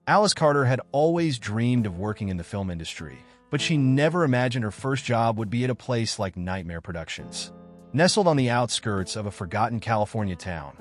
Alice Carter had always dreamed of working in the film industry, but she never imagined her first job would be at a place like Nightmare Productions. Nestled on the outskirts of a forgotten California town,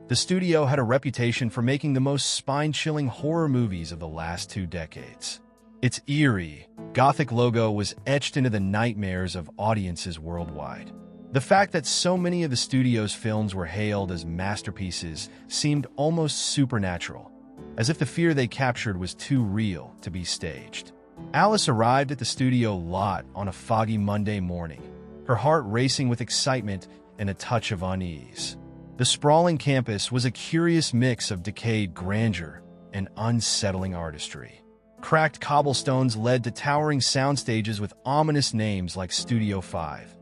the studio had a reputation for making the most spine-chilling horror movies of the last 2 decades. Its eerie, gothic logo was etched into the nightmares of audiences worldwide. The fact that so many of the studio's films were hailed as masterpieces seemed almost supernatural, as if the fear they captured was too real to be staged. Alice arrived at the studio lot on a foggy Monday morning, her heart racing with excitement and a touch of unease. The sprawling campus was a curious mix of decayed grandeur and unsettling artistry. Cracked cobblestones led to towering sound stages with ominous names like Studio 5,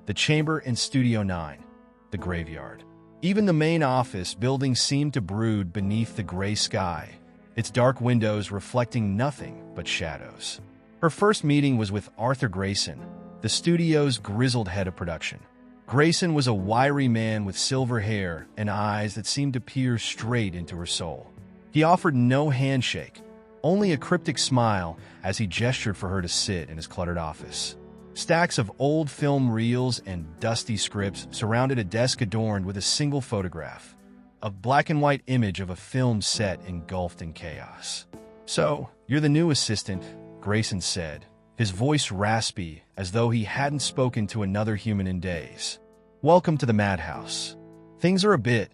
The Chamber, and Studio 9, The Graveyard. Even the main office building seemed to brood beneath the gray sky, its dark windows reflecting nothing but shadows. Her first meeting was with Arthur Grayson, the studio's grizzled head of production. Grayson was a wiry man with silver hair and eyes that seemed to peer straight into her soul. He offered no handshake, only a cryptic smile as he gestured for her to sit in his cluttered office. Stacks of old film reels and dusty scripts surrounded a desk adorned with a single photograph, a black-and-white image of a film set engulfed in chaos. "So, you're the new assistant," Grayson said, his voice raspy as though he hadn't spoken to another human in days. "Welcome to the madhouse. Things are a bit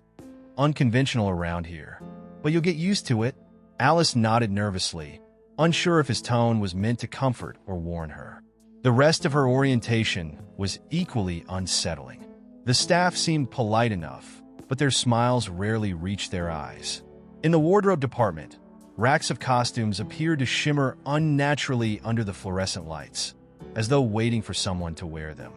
unconventional around here, but you'll get used to it." Alice nodded nervously, unsure if his tone was meant to comfort or warn her. The rest of her orientation was equally unsettling. The staff seemed polite enough, but their smiles rarely reached their eyes. In the wardrobe department, racks of costumes appeared to shimmer unnaturally under the fluorescent lights, as though waiting for someone to wear them.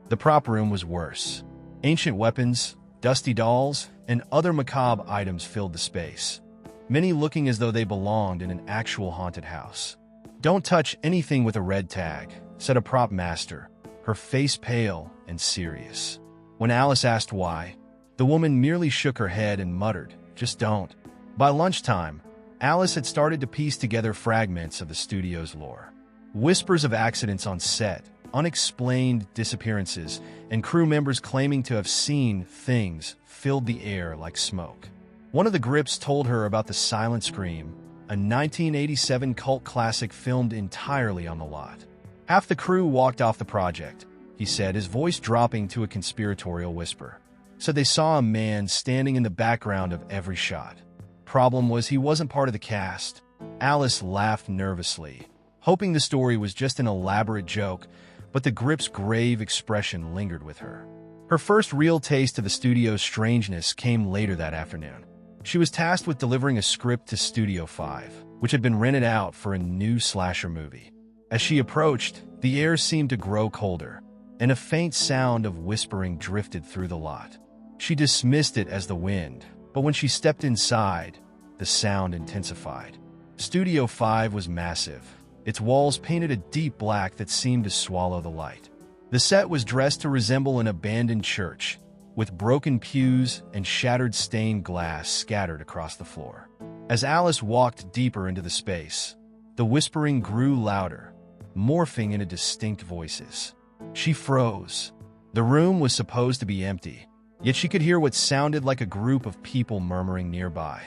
The prop room was worse. Ancient weapons, dusty dolls, and other macabre items filled the space, many looking as though they belonged in an actual haunted house. "Don't touch anything with a red tag," said a prop master, her face pale and serious. When Alice asked why, the woman merely shook her head and muttered, "Just don't." By lunchtime, Alice had started to piece together fragments of the studio's lore. Whispers of accidents on set, unexplained disappearances, and crew members claiming to have seen things filled the air like smoke. One of the grips told her about The Silent Scream, a 1987 cult classic filmed entirely on the lot. "Half the crew walked off the project," he said, his voice dropping to a conspiratorial whisper. "Said they saw a man standing in the background of every shot. Problem was he wasn't part of the cast." Alice laughed nervously, hoping the story was just an elaborate joke, but the grip's grave expression lingered with her. Her first real taste of the studio's strangeness came later that afternoon. She was tasked with delivering a script to Studio 5, which had been rented out for a new slasher movie. As she approached, the air seemed to grow colder, and a faint sound of whispering drifted through the lot. She dismissed it as the wind, but when she stepped inside, the sound intensified. Studio 5 was massive, its walls painted a deep black that seemed to swallow the light. The set was dressed to resemble an abandoned church, with broken pews and shattered stained glass scattered across the floor. As Alice walked deeper into the space, the whispering grew louder, morphing into distinct voices. She froze. The room was supposed to be empty, yet she could hear what sounded like a group of people murmuring nearby.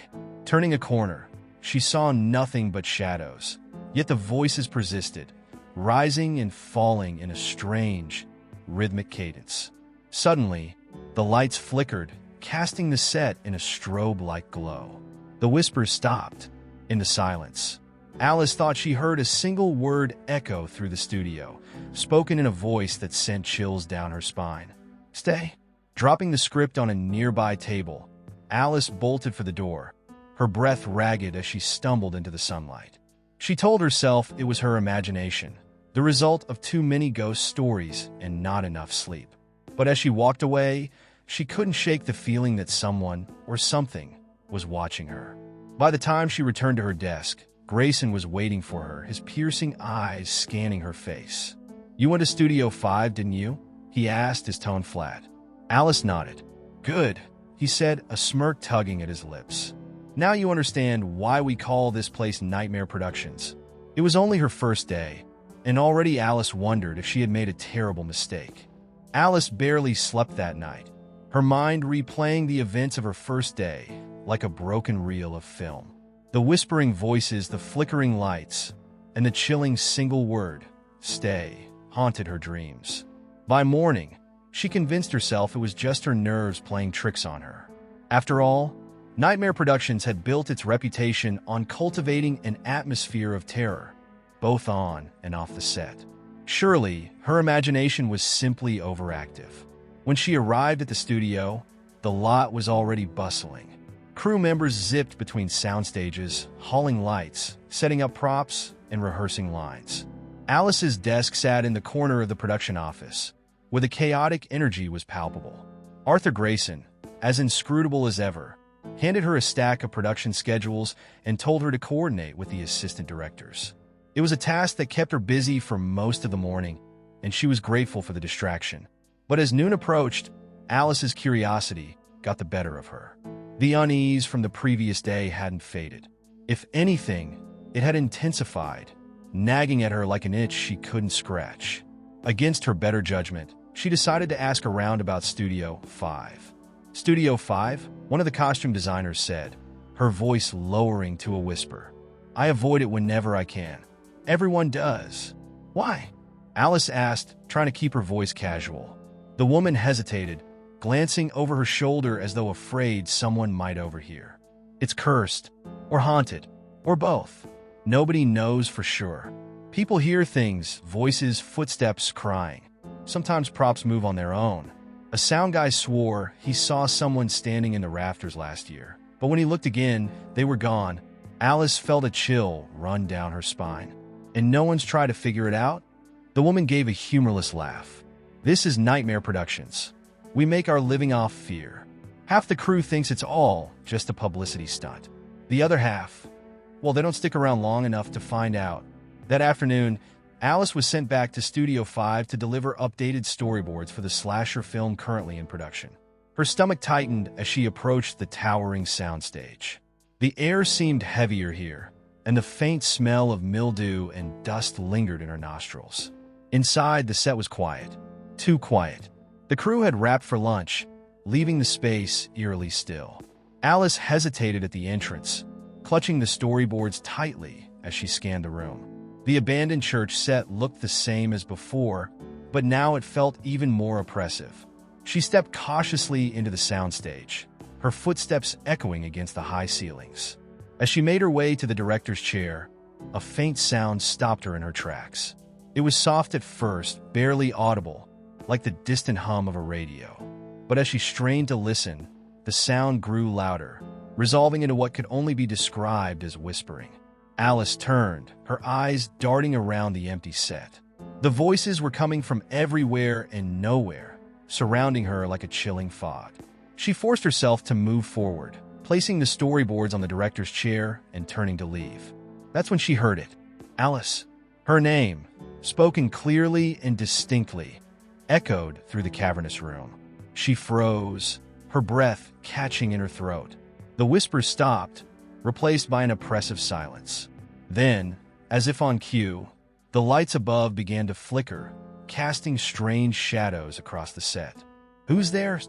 Turning a corner, she saw nothing but shadows, yet the voices persisted, rising and falling in a strange, rhythmic cadence. Suddenly, the lights flickered, casting the set in a strobe-like glow. The whispers stopped. In the silence, Alice thought she heard a single word echo through the studio, spoken in a voice that sent chills down her spine. "Stay." Dropping the script on a nearby table, Alice bolted for the door, her breath ragged as she stumbled into the sunlight. She told herself it was her imagination, the result of too many ghost stories and not enough sleep. But as she walked away, she couldn't shake the feeling that someone or something was watching her. By the time she returned to her desk, Grayson was waiting for her, his piercing eyes scanning her face. "You went to Studio 5, didn't you?" he asked, his tone flat. Alice nodded. "Good," he said, a smirk tugging at his lips. Now you understand why we call this place Nightmare Productions. It was only her first day, and already Alice wondered if she had made a terrible mistake. Alice barely slept that night, her mind replaying the events of her first day like a broken reel of film. The whispering voices, the flickering lights, and the chilling single word, "stay," haunted her dreams. By morning, she convinced herself it was just her nerves playing tricks on her. After all, Nightmare Productions had built its reputation on cultivating an atmosphere of terror, both on and off the set. Surely, her imagination was simply overactive. When she arrived at the studio, the lot was already bustling. Crew members zipped between sound stages, hauling lights, setting up props, and rehearsing lines. Alice's desk sat in the corner of the production office, where the chaotic energy was palpable. Arthur Grayson, as inscrutable as ever, handed her a stack of production schedules and told her to coordinate with the assistant directors. It was a task that kept her busy for most of the morning, and she was grateful for the distraction. But as noon approached, Alice's curiosity got the better of her. The unease from the previous day hadn't faded. If anything, it had intensified, nagging at her like an itch she couldn't scratch. Against her better judgment, she decided to ask around about Studio 5. Studio 5? One of the costume designers said, her voice lowering to a whisper. I avoid it whenever I can. Everyone does. Why? Alice asked, trying to keep her voice casual. The woman hesitated, glancing over her shoulder as though afraid someone might overhear. It's cursed, or haunted, or both. Nobody knows for sure. People hear things, voices, footsteps, crying. Sometimes props move on their own. A sound guy swore he saw someone standing in the rafters last year, but when he looked again, they were gone. Alice felt a chill run down her spine. And no one's tried to figure it out? The woman gave a humorless laugh. This is Nightmare Productions. We make our living off fear. Half the crew thinks it's all just a publicity stunt. The other half, well, they don't stick around long enough to find out. That afternoon, Alice was sent back to Studio 5 to deliver updated storyboards for the slasher film currently in production. Her stomach tightened as she approached the towering soundstage. The air seemed heavier here, and the faint smell of mildew and dust lingered in her nostrils. Inside, the set was quiet. Too quiet. The crew had wrapped for lunch, leaving the space eerily still. Alice hesitated at the entrance, clutching the storyboards tightly as she scanned the room. The abandoned church set looked the same as before, but now it felt even more oppressive. She stepped cautiously into the soundstage, her footsteps echoing against the high ceilings. As she made her way to the director's chair, a faint sound stopped her in her tracks. It was soft at first, barely audible, like the distant hum of a radio. But as she strained to listen, the sound grew louder, resolving into what could only be described as whispering. Alice turned, her eyes darting around the empty set. The voices were coming from everywhere and nowhere, surrounding her like a chilling fog. She forced herself to move forward, placing the storyboards on the director's chair and turning to leave. That's when she heard it. Alice. Her name, spoken clearly and distinctly, echoed through the cavernous room. She froze, her breath catching in her throat. The whisper stopped, replaced by an oppressive silence. Then, as if on cue, the lights above began to flicker, casting strange shadows across the set. Who's there?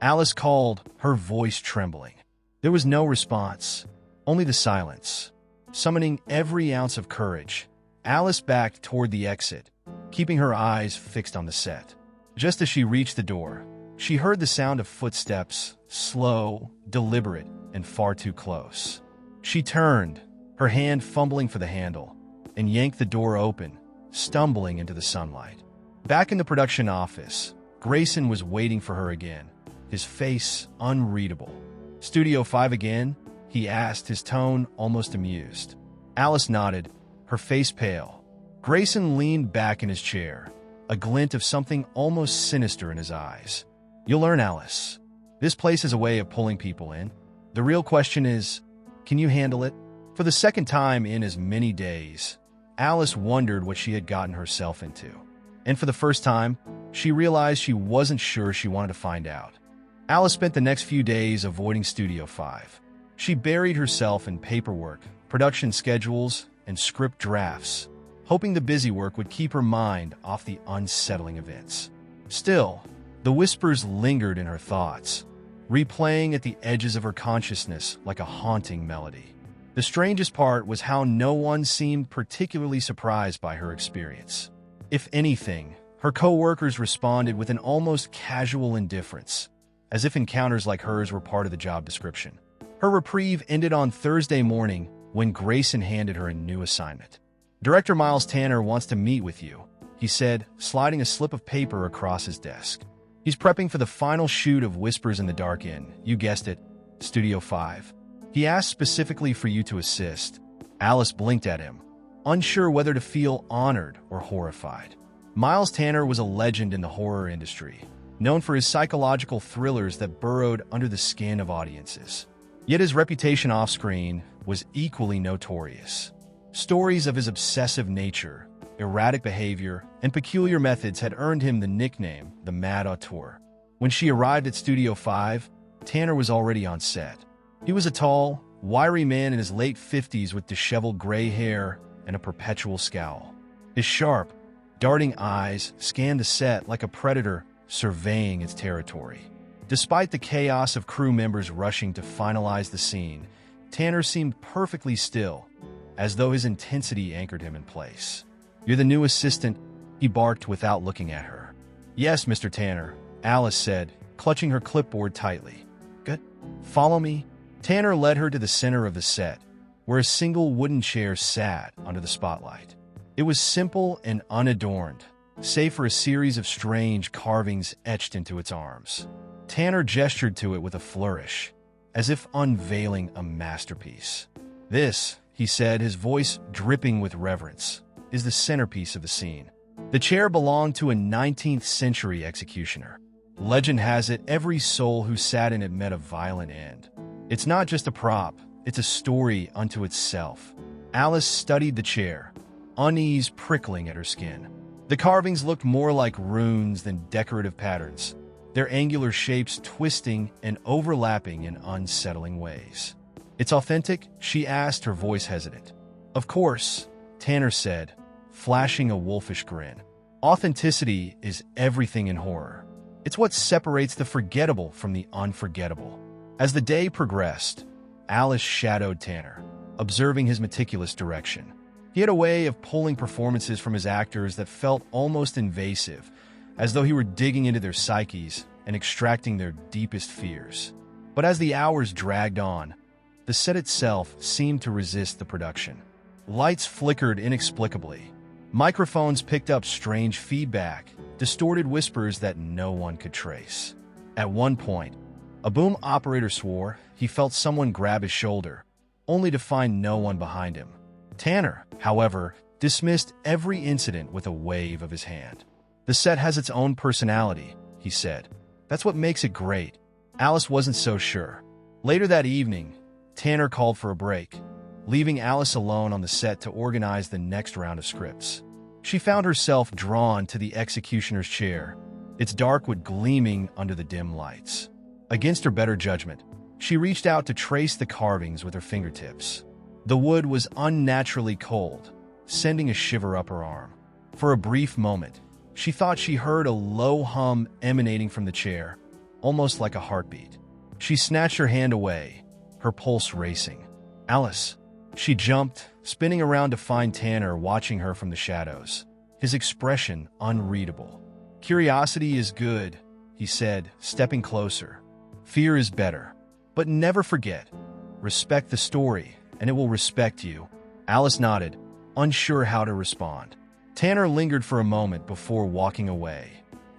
Alice called, her voice trembling. There was no response, only the silence. Summoning every ounce of courage, Alice backed toward the exit, keeping her eyes fixed on the set. Just as she reached the door, she heard the sound of footsteps, slow, deliberate, and far too close. She turned, her hand fumbling for the handle, and yanked the door open, stumbling into the sunlight. Back in the production office, Grayson was waiting for her again, his face unreadable. Studio 5 again? He asked, his tone almost amused. Alice nodded, her face pale. Grayson leaned back in his chair, a glint of something almost sinister in his eyes. You'll learn, Alice. This place is a way of pulling people in. The real question is, can you handle it? For the second time in as many days, Alice wondered what she had gotten herself into. And for the first time, she realized she wasn't sure she wanted to find out. Alice spent the next few days avoiding Studio 5. She buried herself in paperwork, production schedules, and script drafts, hoping the busy work would keep her mind off the unsettling events. Still, the whispers lingered in her thoughts, replaying at the edges of her consciousness like a haunting melody. The strangest part was how no one seemed particularly surprised by her experience. If anything, her co-workers responded with an almost casual indifference, as if encounters like hers were part of the job description. Her reprieve ended on Thursday morning when Grayson handed her a new assignment. "Director Miles Tanner wants to meet with you," he said, sliding a slip of paper across his desk. "He's prepping for the final shoot of Whispers in the Dark in, you guessed it, Studio 5. He asked specifically for you to assist." Alice blinked at him, unsure whether to feel honored or horrified. Miles Tanner was a legend in the horror industry, known for his psychological thrillers that burrowed under the skin of audiences. Yet his reputation off-screen was equally notorious. Stories of his obsessive nature, erratic behavior, and peculiar methods had earned him the nickname the Mad Auteur. When she arrived at Studio 5, Tanner was already on set. He was a tall, wiry man in his late 50s with disheveled gray hair and a perpetual scowl. His sharp, darting eyes scanned the set like a predator surveying its territory. Despite the chaos of crew members rushing to finalize the scene, Tanner seemed perfectly still, as though his intensity anchored him in place. "You're the new assistant," he barked without looking at her. "Yes, Mr. Tanner," Alice said, clutching her clipboard tightly. "Good. Follow me." Tanner led her to the center of the set, where a single wooden chair sat under the spotlight. It was simple and unadorned, save for a series of strange carvings etched into its arms. Tanner gestured to it with a flourish, as if unveiling a masterpiece. "This," he said, his voice dripping with reverence, "is the centerpiece of the scene." The chair belonged to a 19th century executioner. Legend has it every soul who sat in it met a violent end. It's not just a prop, it's a story unto itself. Alice studied the chair, unease prickling at her skin. The carvings looked more like runes than decorative patterns, their angular shapes twisting and overlapping in unsettling ways. "It's authentic?" she asked, her voice hesitant. "Of course," Tanner said, flashing a wolfish grin. "Authenticity is everything in horror. It's what separates the forgettable from the unforgettable." As the day progressed, Alice shadowed Tanner, observing his meticulous direction. He had a way of pulling performances from his actors that felt almost invasive, as though he were digging into their psyches and extracting their deepest fears. But as the hours dragged on, the set itself seemed to resist the production. Lights flickered inexplicably. Microphones picked up strange feedback, distorted whispers that no one could trace. At one point, a boom operator swore he felt someone grab his shoulder, only to find no one behind him. Tanner, however, dismissed every incident with a wave of his hand. "The set has its own personality," he said. "That's what makes it great." Alice wasn't so sure. Later that evening, Tanner called for a break, leaving Alice alone on the set to organize the next round of scripts. She found herself drawn to the executioner's chair, its dark wood gleaming under the dim lights. Against her better judgment, she reached out to trace the carvings with her fingertips. The wood was unnaturally cold, sending a shiver up her arm. For a brief moment, she thought she heard a low hum emanating from the chair, almost like a heartbeat. She snatched her hand away, her pulse racing. "Alice!" She jumped, spinning around to find Tanner watching her from the shadows, his expression unreadable. "Curiosity is good," he said, stepping closer. "Fear is better. But never forget, respect the story, and it will respect you." Alice nodded, unsure how to respond. Tanner lingered for a moment before walking away,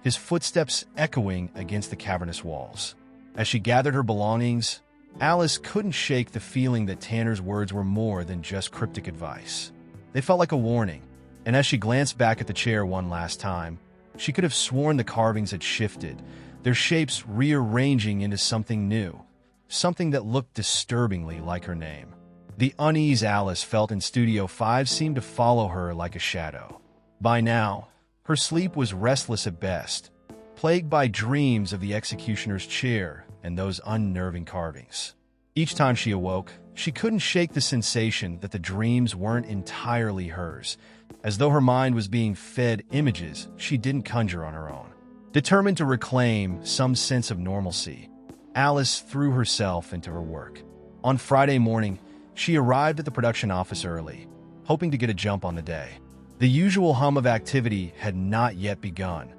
his footsteps echoing against the cavernous walls. As she gathered her belongings, Alice couldn't shake the feeling that Tanner's words were more than just cryptic advice. They felt like a warning, and as she glanced back at the chair one last time, she could have sworn the carvings had shifted, their shapes rearranging into something new, something that looked disturbingly like her name. The unease Alice felt in Studio 5 seemed to follow her like a shadow. By now, her sleep was restless at best, plagued by dreams of the executioner's chair and those unnerving carvings. Each time she awoke, she couldn't shake the sensation that the dreams weren't entirely hers, as though her mind was being fed images she didn't conjure on her own. Determined to reclaim some sense of normalcy, Alice threw herself into her work. On Friday morning, she arrived at the production office early, hoping to get a jump on the day. The usual hum of activity had not yet begun,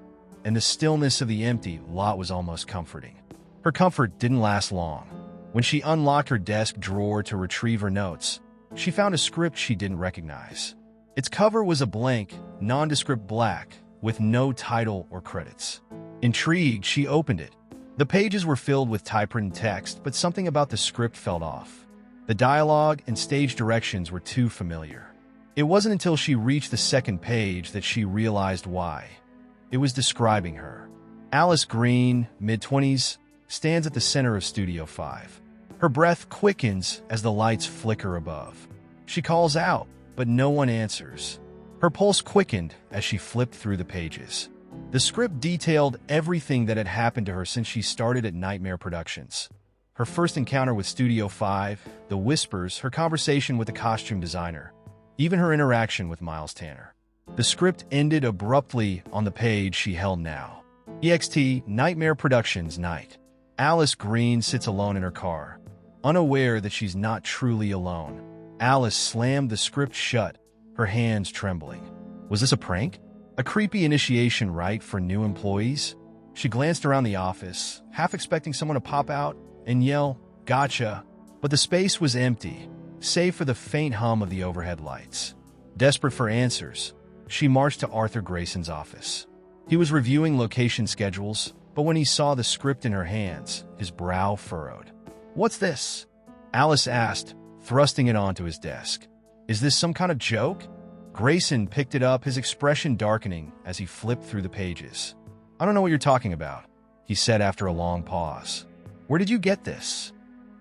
and the stillness of the empty lot was almost comforting. Her comfort didn't last long. When she unlocked her desk drawer to retrieve her notes, she found a script she didn't recognize. Its cover was a blank, nondescript black, with no title or credits. Intrigued, she opened it. The pages were filled with typewritten text, but something about the script felt off. The dialogue and stage directions were too familiar. It wasn't until she reached the second page that she realized why. It was describing her. Alice Green, mid-20s, stands at the center of Studio 5. Her breath quickens as the lights flicker above. She calls out, but no one answers. Her pulse quickened as she flipped through the pages. The script detailed everything that had happened to her since she started at Nightmare Productions. Her first encounter with Studio 5, the whispers, her conversation with the costume designer, even her interaction with Miles Tanner. The script ended abruptly on the page she held now. EXT Nightmare Productions Night. Alice Green sits alone in her car, unaware that she's not truly alone. Alice slammed the script shut, her hands trembling. Was this a prank? A creepy initiation rite for new employees? She glanced around the office, half expecting someone to pop out and yell, "Gotcha!" But the space was empty, save for the faint hum of the overhead lights. Desperate for answers, she marched to Arthur Grayson's office. He was reviewing location schedules, but when he saw the script in her hands, his brow furrowed. "What's this?" Alice asked, thrusting it onto his desk. "Is this some kind of joke?" Grayson picked it up, his expression darkening as he flipped through the pages. "I don't know what you're talking about," he said after a long pause. "Where did you get this?"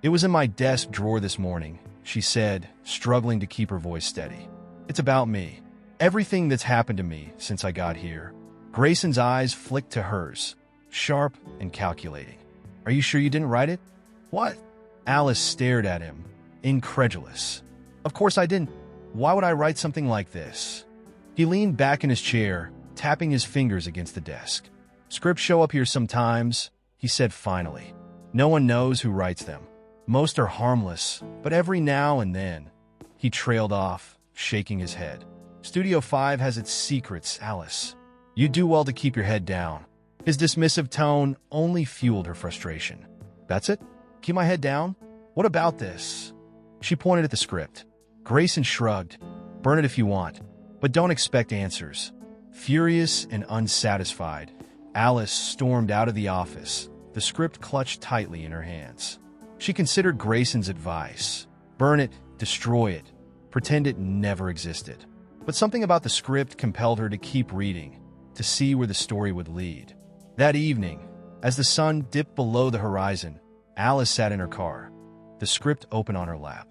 "It was in my desk drawer this morning," she said, struggling to keep her voice steady. "It's about me. Everything that's happened to me since I got here." Grayson's eyes flicked to hers, sharp and calculating. "Are you sure you didn't write it?" "What?" Alice stared at him, incredulous. "Of course I didn't. Why would I write something like this?" He leaned back in his chair, tapping his fingers against the desk. "Scripts show up here sometimes," he said finally. "No one knows who writes them. Most are harmless, but every now and then..." He trailed off, shaking his head. "Studio 5 has its secrets, Alice. You do well to keep your head down." His dismissive tone only fueled her frustration. "That's it? Keep my head down? What about this?" She pointed at the script. Grayson shrugged. "Burn it if you want, but don't expect answers." Furious and unsatisfied, Alice stormed out of the office, the script clutched tightly in her hands. She considered Grayson's advice. Burn it, destroy it, pretend it never existed. But something about the script compelled her to keep reading, to see where the story would lead. That evening, as the sun dipped below the horizon, Alice sat in her car, the script open on her lap.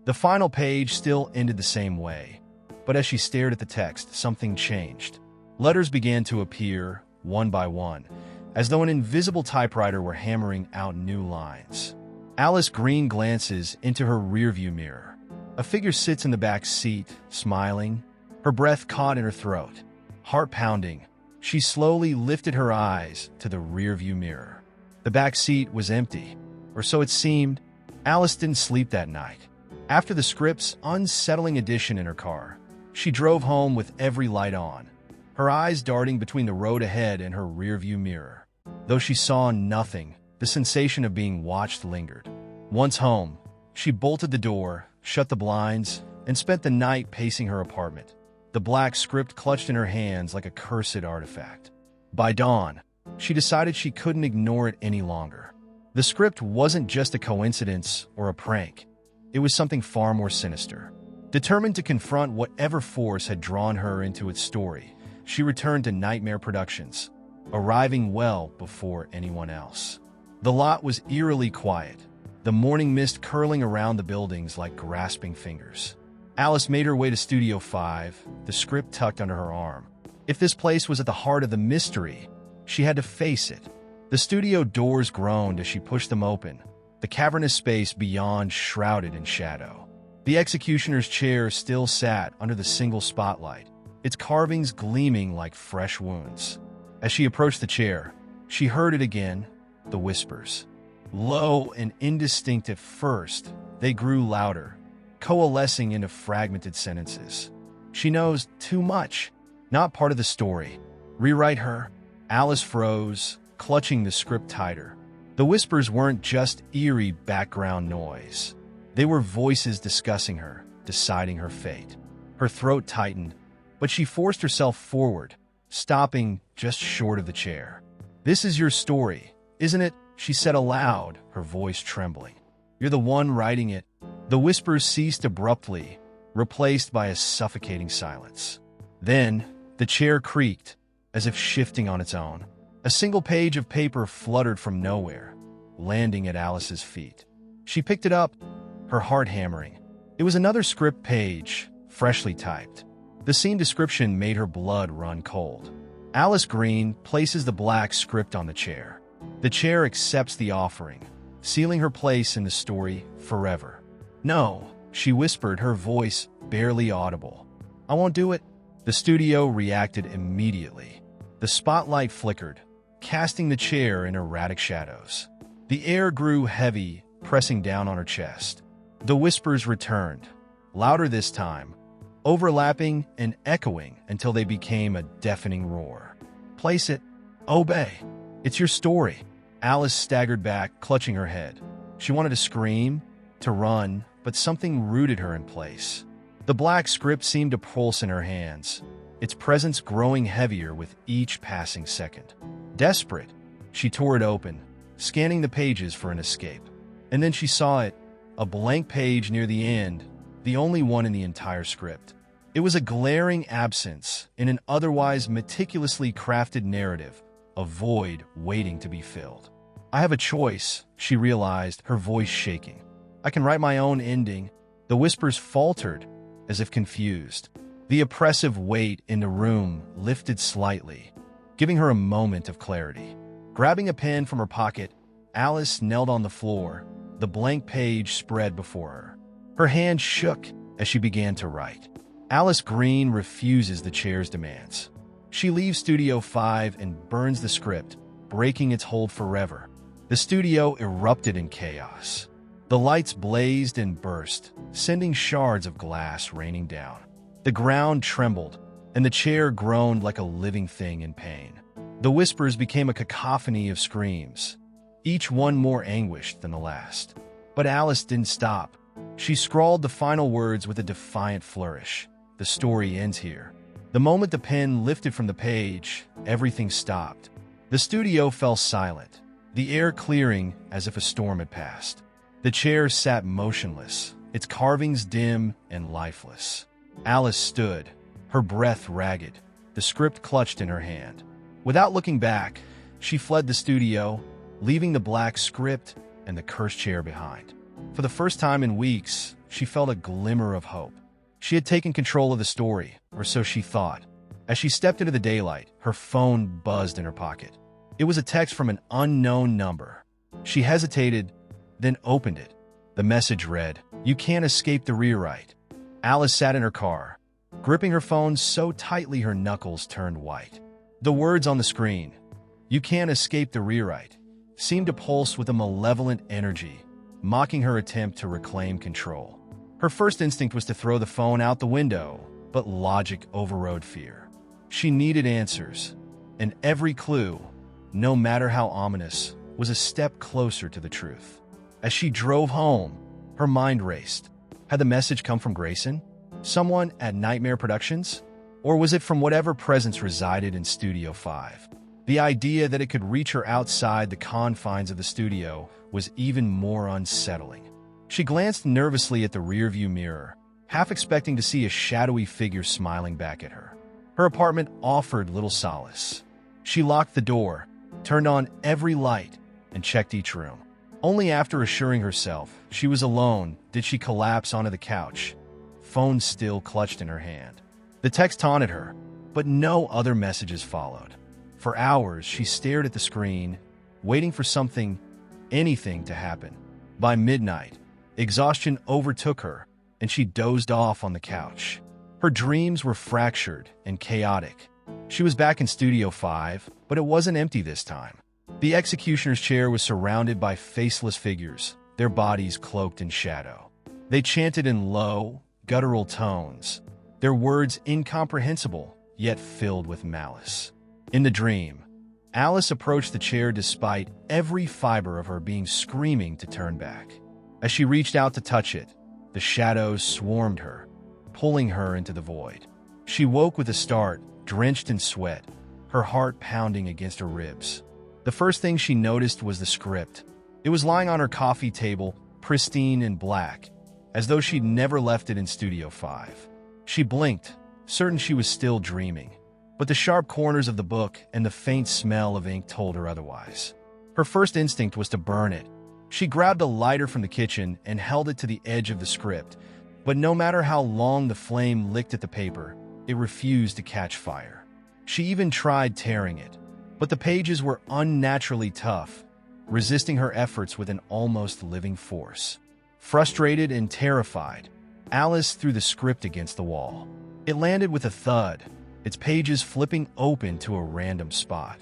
The final page still ended the same way, but as she stared at the text, something changed. Letters began to appear, one by one, as though an invisible typewriter were hammering out new lines. Alice Green glances into her rearview mirror. A figure sits in the back seat, smiling, her breath caught in her throat. Heart pounding, she slowly lifted her eyes to the rearview mirror. The back seat was empty, or so it seemed. Alice didn't sleep that night. After the script's unsettling addition in her car, she drove home with every light on, her eyes darting between the road ahead and her rearview mirror. Though she saw nothing, the sensation of being watched lingered. Once home, she bolted the door, shut the blinds, and spent the night pacing her apartment, the black script clutched in her hands like a cursed artifact. By dawn, she decided she couldn't ignore it any longer. The script wasn't just a coincidence or a prank. It was something far more sinister. Determined to confront whatever force had drawn her into its story, she returned to Nightmare Productions, arriving well before anyone else. The lot was eerily quiet, the morning mist curling around the buildings like grasping fingers. Alice made her way to Studio 5, the script tucked under her arm. If this place was at the heart of the mystery, she had to face it. The studio doors groaned as she pushed them open, the cavernous space beyond shrouded in shadow. The executioner's chair still sat under the single spotlight, its carvings gleaming like fresh wounds. As she approached the chair, she heard it again, the whispers. Low and indistinct at first, they grew louder, coalescing into fragmented sentences. She knows too much, not part of the story. Rewrite her. Alice froze, clutching the script tighter. The whispers weren't just eerie background noise. They were voices discussing her, deciding her fate. Her throat tightened, but she forced herself forward, stopping just short of the chair. "This is your story, isn't it?" she said aloud, her voice trembling. "You're the one writing it." The whispers ceased abruptly, replaced by a suffocating silence. Then, the chair creaked, as if shifting on its own. A single page of paper fluttered from nowhere, landing at Alice's feet. She picked it up, her heart hammering. It was another script page, freshly typed. The scene description made her blood run cold. Alice Green places the black script on the chair. The chair accepts the offering, sealing her place in the story forever. "No," she whispered, her voice barely audible. "I won't do it." The studio reacted immediately. The spotlight flickered, casting the chair in erratic shadows. The air grew heavy, pressing down on her chest. The whispers returned, louder this time, overlapping and echoing until they became a deafening roar. "Place it. Obey. It's your story." Alice staggered back, clutching her head. She wanted to scream, to run, but something rooted her in place. The black script seemed to pulse in her hands, its presence growing heavier with each passing second. Desperate, she tore it open, scanning the pages for an escape. And then she saw it, a blank page near the end, the only one in the entire script. It was a glaring absence in an otherwise meticulously crafted narrative, a void waiting to be filled. "I have a choice," she realized, her voice shaking. "I can write my own ending." The whispers faltered, as if confused. The oppressive weight in the room lifted slightly, giving her a moment of clarity. Grabbing a pen from her pocket, Alice knelt on the floor, the blank page spread before her. Her hand shook as she began to write. Alice Green refuses the chair's demands. She leaves Studio 5 and burns the script, breaking its hold forever. The studio erupted in chaos. The lights blazed and burst, sending shards of glass raining down. The ground trembled, and the chair groaned like a living thing in pain. The whispers became a cacophony of screams, each one more anguished than the last. But Alice didn't stop. She scrawled the final words with a defiant flourish. "The story ends here." The moment the pen lifted from the page, everything stopped. The studio fell silent, the air clearing as if a storm had passed. The chair sat motionless, its carvings dim and lifeless. Alice stood, her breath ragged, the script clutched in her hand. Without looking back, she fled the studio, leaving the black script and the cursed chair behind. For the first time in weeks, she felt a glimmer of hope. She had taken control of the story, or so she thought. As she stepped into the daylight, her phone buzzed in her pocket. It was a text from an unknown number. She hesitated, then opened it. The message read, "You can't escape the rewrite." Alice sat in her car, gripping her phone so tightly her knuckles turned white. The words on the screen, "You can't escape the rewrite," seemed to pulse with a malevolent energy, mocking her attempt to reclaim control. Her first instinct was to throw the phone out the window, but logic overrode fear. She needed answers, and every clue, no matter how ominous, was a step closer to the truth. As she drove home, her mind raced. Had the message come from Grayson? Someone at Nightmare Productions? Or was it from whatever presence resided in Studio 5? The idea that it could reach her outside the confines of the studio was even more unsettling. She glanced nervously at the rearview mirror, half expecting to see a shadowy figure smiling back at her. Her apartment offered little solace. She locked the door, turned on every light, and checked each room. Only after assuring herself she was alone did she collapse onto the couch, phone still clutched in her hand. The text taunted her, but no other messages followed. For hours, she stared at the screen, waiting for anything to happen. By midnight, exhaustion overtook her, and she dozed off on the couch. Her dreams were fractured and chaotic. She was back in Studio 5, but it wasn't empty this time. The executioner's chair was surrounded by faceless figures, their bodies cloaked in shadow. They chanted in low, guttural tones, their words incomprehensible, yet filled with malice. In the dream, Alice approached the chair despite every fiber of her being screaming to turn back. As she reached out to touch it, the shadows swarmed her, pulling her into the void. She woke with a start, drenched in sweat, her heart pounding against her ribs. The first thing she noticed was the script. It was lying on her coffee table, pristine and black, as though she'd never left it in Studio 5. She blinked, certain she was still dreaming, but the sharp corners of the book and the faint smell of ink told her otherwise. Her first instinct was to burn it. She grabbed a lighter from the kitchen and held it to the edge of the script, but no matter how long the flame licked at the paper, it refused to catch fire. She even tried tearing it, but the pages were unnaturally tough, resisting her efforts with an almost living force. Frustrated and terrified, Alice threw the script against the wall. It landed with a thud, its pages flipping open to a random spot.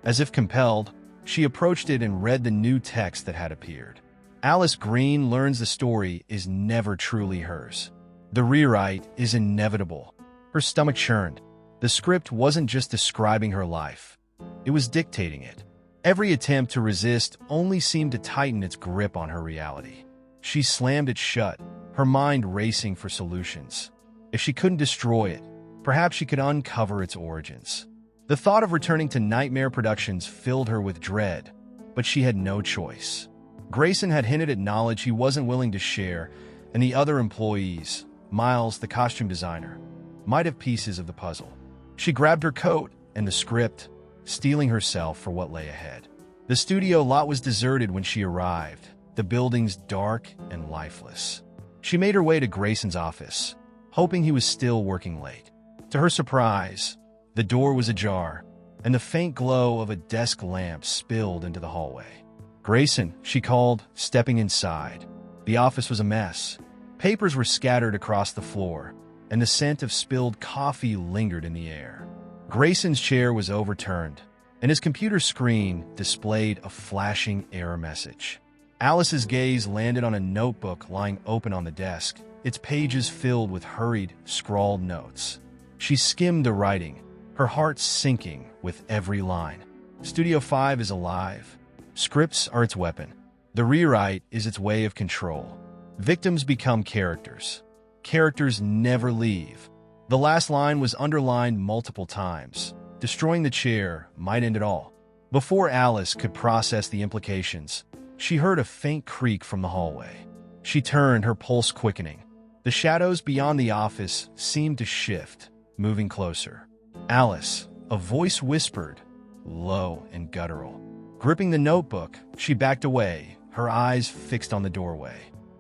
As if compelled, she approached it and read the new text that had appeared. Alice Green learns the story is never truly hers. The rewrite is inevitable. Her stomach churned. The script wasn't just describing her life. It was dictating it. Every attempt to resist only seemed to tighten its grip on her reality. She slammed it shut, her mind racing for solutions. If she couldn't destroy it, perhaps she could uncover its origins. The thought of returning to Nightmare Productions filled her with dread, but she had no choice. Grayson had hinted at knowledge he wasn't willing to share, and the other employees, Miles, the costume designer, might have pieces of the puzzle. She grabbed her coat and the script, steeling herself for what lay ahead. The studio lot was deserted when she arrived, the buildings dark and lifeless. She made her way to Grayson's office, hoping he was still working late. To her surprise, the door was ajar, and the faint glow of a desk lamp spilled into the hallway. "Grayson," she called, stepping inside. The office was a mess. Papers were scattered across the floor, and the scent of spilled coffee lingered in the air. Grayson's chair was overturned, and his computer screen displayed a flashing error message. Alice's gaze landed on a notebook lying open on the desk, its pages filled with hurried, scrawled notes. She skimmed the writing, her heart sinking with every line. Studio 5 is alive. Scripts are its weapon. The rewrite is its way of control. Victims become characters. Characters never leave. The last line was underlined multiple times. Destroying the chair might end it all. Before Alice could process the implications, she heard a faint creak from the hallway. She turned, her pulse quickening. The shadows beyond the office seemed to shift, moving closer. "Alice," a voice whispered, low and guttural. Gripping the notebook, she backed away, her eyes fixed on the doorway.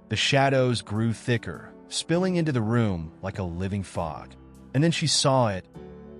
The shadows grew thicker, spilling into the room like a living fog. And then she saw it,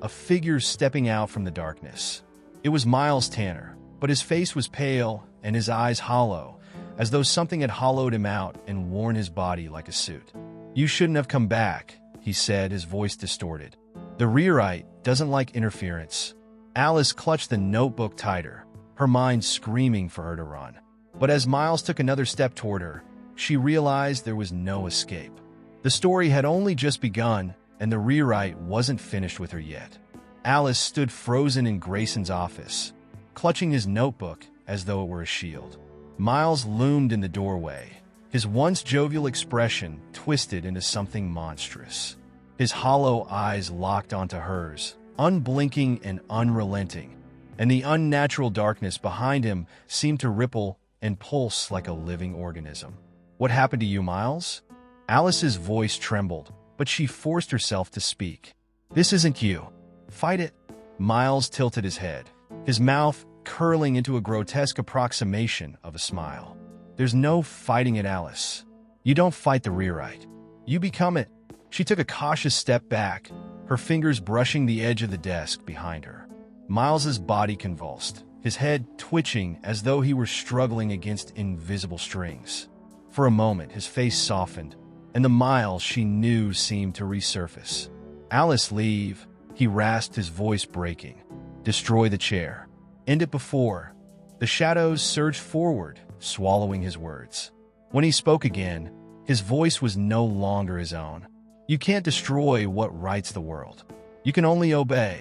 a figure stepping out from the darkness. It was Miles Tanner, but his face was pale and his eyes hollow, as though something had hollowed him out and worn his body like a suit. "You shouldn't have come back," he said, his voice distorted. "The rewrite doesn't like interference." Alice clutched the notebook tighter, her mind screaming for her to run. But as Miles took another step toward her, she realized there was no escape. The story had only just begun, and the rewrite wasn't finished with her yet. Alice stood frozen in Grayson's office, clutching his notebook as though it were a shield. Miles loomed in the doorway, his once jovial expression twisted into something monstrous. His hollow eyes locked onto hers, unblinking and unrelenting, and the unnatural darkness behind him seemed to ripple and pulse like a living organism. "What happened to you, Miles?" Alice's voice trembled, but she forced herself to speak. "This isn't you. Fight it." Miles tilted his head, his mouth curling into a grotesque approximation of a smile. "There's no fighting it, Alice. You don't fight the rewrite. You become it." She took a cautious step back, her fingers brushing the edge of the desk behind her. Miles's body convulsed, his head twitching as though he were struggling against invisible strings. For a moment, his face softened, and the miles she knew seemed to resurface. "Alice, leave," he rasped, his voice breaking. "Destroy the chair. End it before." The shadows surged forward, swallowing his words. When he spoke again, his voice was no longer his own. "You can't destroy what rights the world. You can only obey."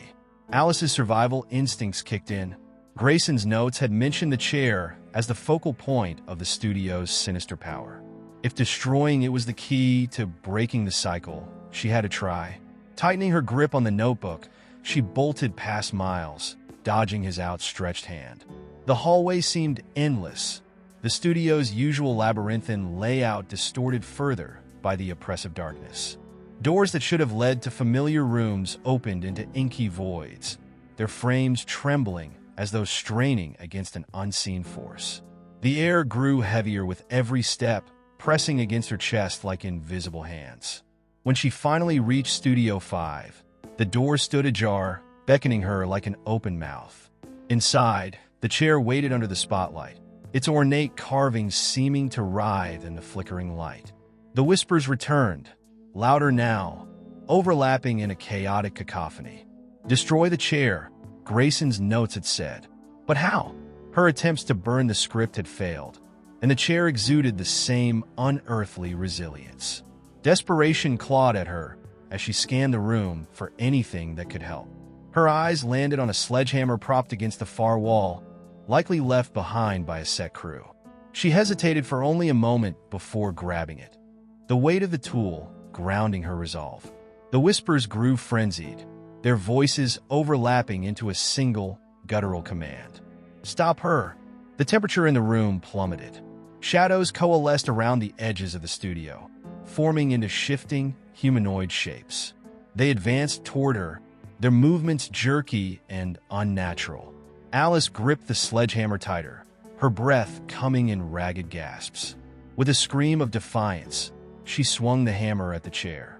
Alice's survival instincts kicked in. Grayson's notes had mentioned the chair as the focal point of the studio's sinister power. If destroying it was the key to breaking the cycle, she had to try. Tightening her grip on the notebook, she bolted past Miles, dodging his outstretched hand. The hallway seemed endless, the studio's usual labyrinthine layout distorted further by the oppressive darkness. Doors that should have led to familiar rooms opened into inky voids, their frames trembling as though straining against an unseen force. The air grew heavier with every step, pressing against her chest like invisible hands. When she finally reached Studio 5, the door stood ajar, beckoning her like an open mouth. Inside, the chair waited under the spotlight, its ornate carvings seeming to writhe in the flickering light. The whispers returned, louder now, overlapping in a chaotic cacophony. "Destroy the chair," Grayson's notes had said. But how? Her attempts to burn the script had failed, and the chair exuded the same unearthly resilience. Desperation clawed at her as she scanned the room for anything that could help. Her eyes landed on a sledgehammer propped against the far wall, likely left behind by a set crew. She hesitated for only a moment before grabbing it, the weight of the tool grounding her resolve. The whispers grew frenzied, their voices overlapping into a single, guttural command. "Stop her!" The temperature in the room plummeted. Shadows coalesced around the edges of the studio, forming into shifting, humanoid shapes. They advanced toward her, their movements jerky and unnatural. Alice gripped the sledgehammer tighter, her breath coming in ragged gasps. With a scream of defiance, she swung the hammer at the chair.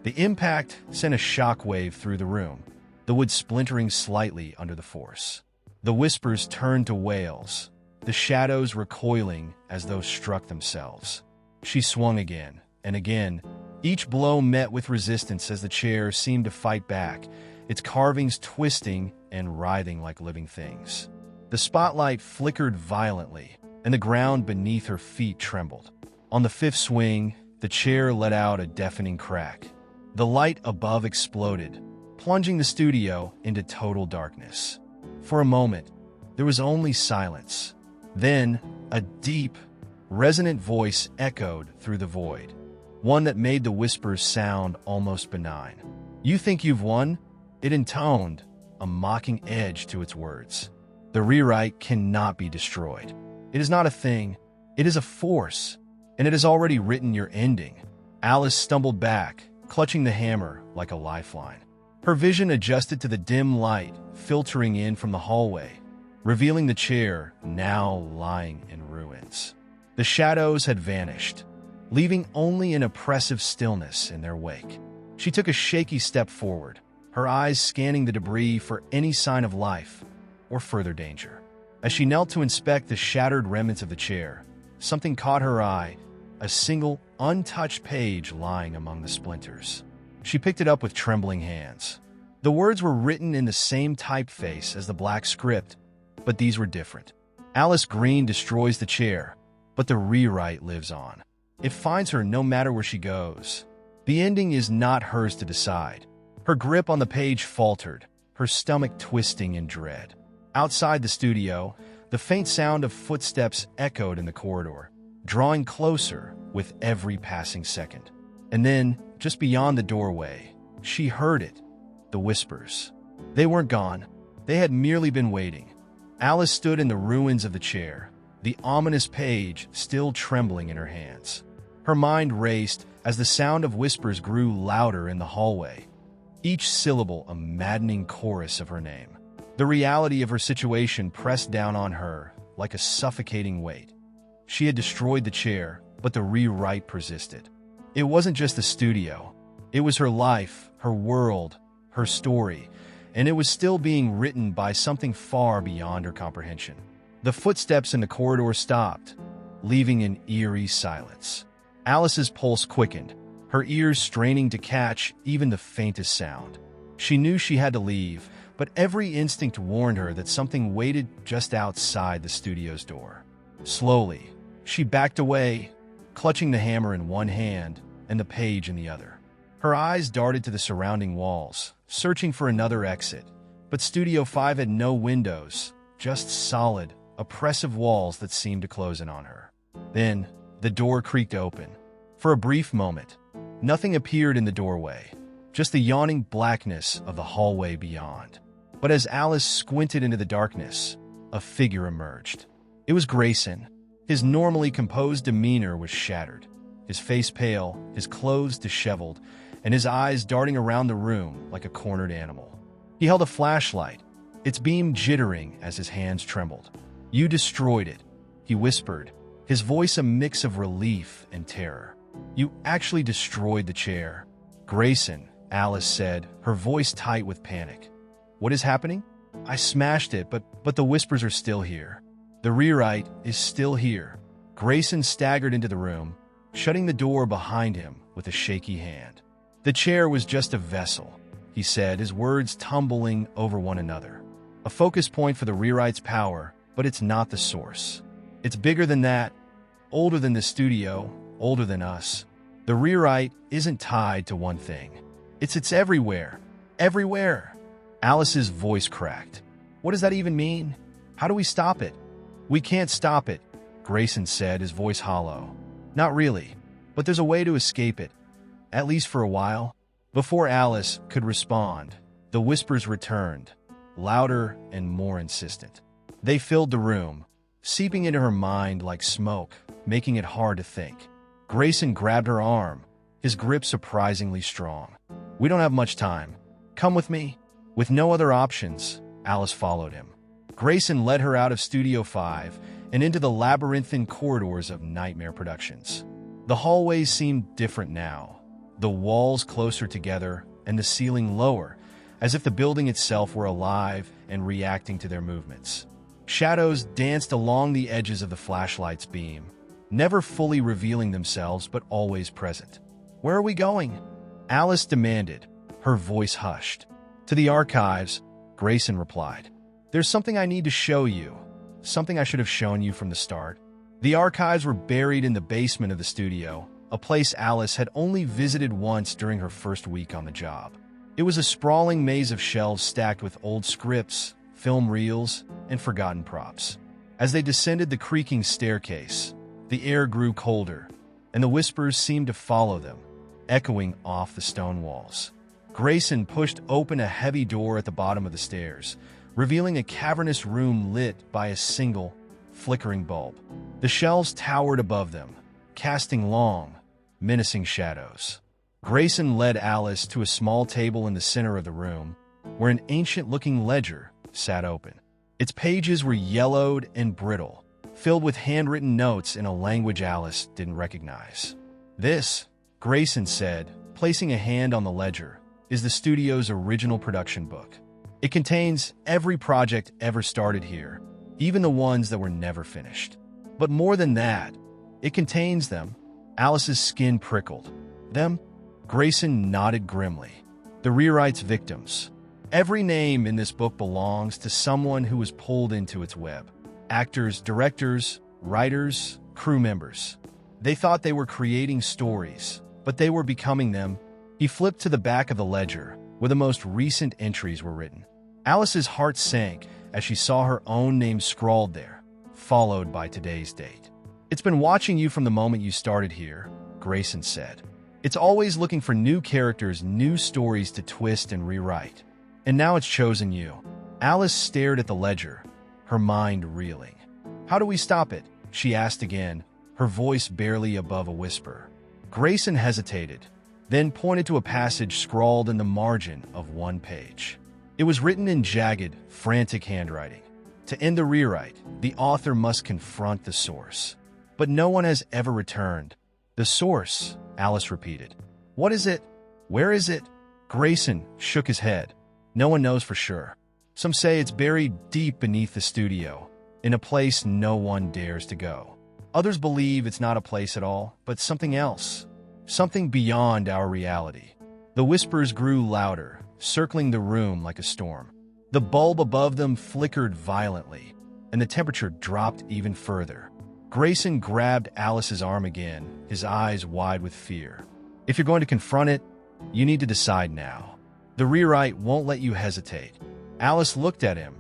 The impact sent a shockwave through the room, the wood splintering slightly under the force. The whispers turned to wails, the shadows recoiling as though struck themselves. She swung again and again, each blow met with resistance as the chair seemed to fight back, its carvings twisting and writhing like living things. The spotlight flickered violently, and the ground beneath her feet trembled. On the fifth swing, the chair let out a deafening crack. The light above exploded, plunging the studio into total darkness. For a moment, there was only silence. Then, a deep, resonant voice echoed through the void, one that made the whispers sound almost benign. "You think you've won?" It intoned, a mocking edge to its words. "The rewrite cannot be destroyed. It is not a thing, it is a force, and it has already written your ending." Alice stumbled back, clutching the hammer like a lifeline. Her vision adjusted to the dim light filtering in from the hallway, revealing the chair now lying in ruins. The shadows had vanished, leaving only an oppressive stillness in their wake. She took a shaky step forward, her eyes scanning the debris for any sign of life or further danger. As she knelt to inspect the shattered remnants of the chair, something caught her eye, a single, untouched page lying among the splinters. She picked it up with trembling hands. The words were written in the same typeface as the black script, but these were different. Alice Green destroys the chair, but the rewrite lives on. It finds her no matter where she goes. The ending is not hers to decide. Her grip on the page faltered, her stomach twisting in dread. Outside the studio, the faint sound of footsteps echoed in the corridor, drawing closer with every passing second. And then, just beyond the doorway, she heard it, the whispers. They weren't gone. They had merely been waiting. Alice stood in the ruins of the chair, the ominous page still trembling in her hands. Her mind raced as the sound of whispers grew louder in the hallway, each syllable a maddening chorus of her name. The reality of her situation pressed down on her like a suffocating weight. She had destroyed the chair, but the rewrite persisted. It wasn't just the studio. It was her life, her world, her story, and it was still being written by something far beyond her comprehension. The footsteps in the corridor stopped, leaving an eerie silence. Alice's pulse quickened, her ears straining to catch even the faintest sound. She knew she had to leave, but every instinct warned her that something waited just outside the studio's door. Slowly, she backed away, clutching the hammer in one hand and the page in the other. Her eyes darted to the surrounding walls, searching for another exit, but Studio 5 had no windows, just solid, oppressive walls that seemed to close in on her. Then, the door creaked open. For a brief moment, nothing appeared in the doorway, just the yawning blackness of the hallway beyond. But as Alice squinted into the darkness, a figure emerged. It was Grayson. His normally composed demeanor was shattered, his face pale, his clothes disheveled, and his eyes darting around the room like a cornered animal. He held a flashlight, its beam jittering as his hands trembled. "You destroyed it," he whispered, his voice a mix of relief and terror. "You actually destroyed the chair." "Grayson," Alice said, her voice tight with panic. "What is happening?" "I smashed it, but the whispers are still here. The rewrite is still here." Grayson staggered into the room, shutting the door behind him with a shaky hand. "The chair was just a vessel," he said, his words tumbling over one another. "A focus point for the rewrite's power, but it's not the source. It's bigger than that, older than the studio, older than us. The rewrite isn't tied to one thing. It's everywhere. Everywhere." Alice's voice cracked. "What does that even mean? How do we stop it?" "We can't stop it," Grayson said, his voice hollow. "Not really, but there's a way to escape it, at least for a while." Before Alice could respond, the whispers returned, louder and more insistent. They filled the room, seeping into her mind like smoke, making it hard to think. Grayson grabbed her arm, his grip surprisingly strong. "We don't have much time. Come with me." With no other options, Alice followed him. Grayson led her out of Studio 5 and into the labyrinthine corridors of Nightmare Productions. The hallways seemed different now, the walls closer together and the ceiling lower, as if the building itself were alive and reacting to their movements. Shadows danced along the edges of the flashlight's beam, never fully revealing themselves but always present. "Where are we going?" Alice demanded, her voice hushed. "To the archives," Grayson replied. "There's something I need to show you, something I should have shown you from the start." The archives were buried in the basement of the studio, a place Alice had only visited once during her first week on the job. It was a sprawling maze of shelves stacked with old scripts, film reels, and forgotten props. As they descended the creaking staircase, the air grew colder, and the whispers seemed to follow them, echoing off the stone walls. Grayson pushed open a heavy door at the bottom of the stairs, revealing a cavernous room lit by a single, flickering bulb. The shelves towered above them, casting long, menacing shadows. Grayson led Alice to a small table in the center of the room, where an ancient-looking ledger sat open. Its pages were yellowed and brittle, filled with handwritten notes in a language Alice didn't recognize. "This," Grayson said, placing a hand on the ledger, "is the studio's original production book. It contains every project ever started here, even the ones that were never finished. But more than that, it contains them." Alice's skin prickled. "Them?" Grayson nodded grimly. "The rewrite's victims. Every name in this book belongs to someone who was pulled into its web. Actors, directors, writers, crew members. They thought they were creating stories, but they were becoming them." He flipped to the back of the ledger, where the most recent entries were written. Alice's heart sank as she saw her own name scrawled there, followed by today's date. "It's been watching you from the moment you started here," Grayson said. "It's always looking for new characters, new stories to twist and rewrite. And now it's chosen you." Alice stared at the ledger, her mind reeling. "How do we stop it?" she asked again, her voice barely above a whisper. Grayson hesitated, then pointed to a passage scrawled in the margin of one page. It was written in jagged, frantic handwriting. "To end the rewrite, the author must confront the source. But no one has ever returned." "The source," Alice repeated. "What is it? Where is it?" Grayson shook his head. "No one knows for sure. Some say it's buried deep beneath the studio, in a place no one dares to go. Others believe it's not a place at all, but something else. Something beyond our reality. The whispers grew louder, circling the room like a storm. The bulb above them flickered violently, and the temperature dropped even further. Grayson grabbed Alice's arm again, his eyes wide with fear. If you're going to confront it, you need to decide now. The rewrite won't let you hesitate. Alice looked at him,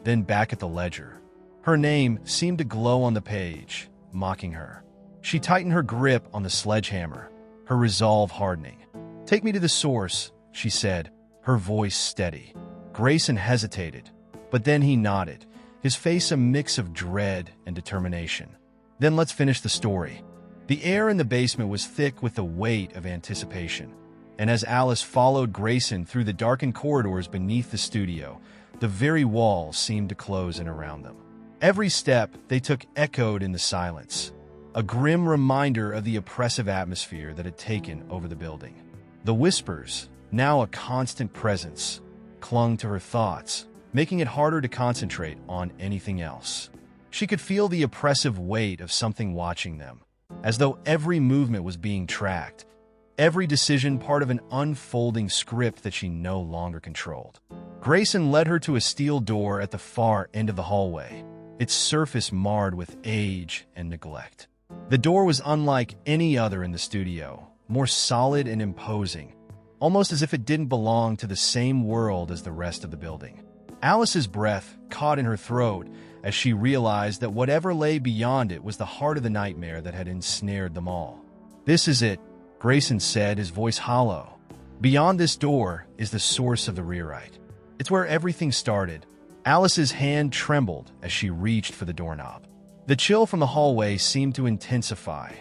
then back at the ledger. Her name seemed to glow on the page, mocking her. She tightened her grip on the sledgehammer, her resolve hardening. "Take me to the source," she said, her voice steady. Grayson hesitated, but then he nodded, his face a mix of dread and determination. "Then let's finish the story." The air in the basement was thick with the weight of anticipation, and as Alice followed Grayson through the darkened corridors beneath the studio, the very walls seemed to close in around them. Every step they took echoed in the silence, a grim reminder of the oppressive atmosphere that had taken over the building. The whispers, now a constant presence, clung to her thoughts, making it harder to concentrate on anything else. She could feel the oppressive weight of something watching them, as though every movement was being tracked, every decision part of an unfolding script that she no longer controlled. Grayson led her to a steel door at the far end of the hallway, its surface marred with age and neglect. The door was unlike any other in the studio, more solid and imposing, almost as if it didn't belong to the same world as the rest of the building. Alice's breath caught in her throat as she realized that whatever lay beyond it was the heart of the nightmare that had ensnared them all. "This is it," Grayson said, his voice hollow. "Beyond this door is the source of the rewrite. It's where everything started." Alice's hand trembled as she reached for the doorknob. The chill from the hallway seemed to intensify,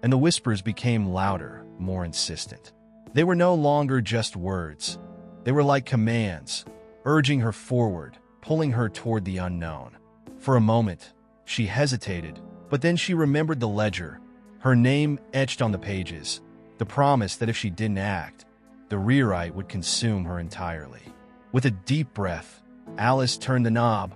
and the whispers became louder, more insistent. They were no longer just words. They were like commands, urging her forward, pulling her toward the unknown. For a moment, she hesitated, but then she remembered the ledger, her name etched on the pages, the promise that if she didn't act, the rewrite would consume her entirely. With a deep breath, Alice turned the knob,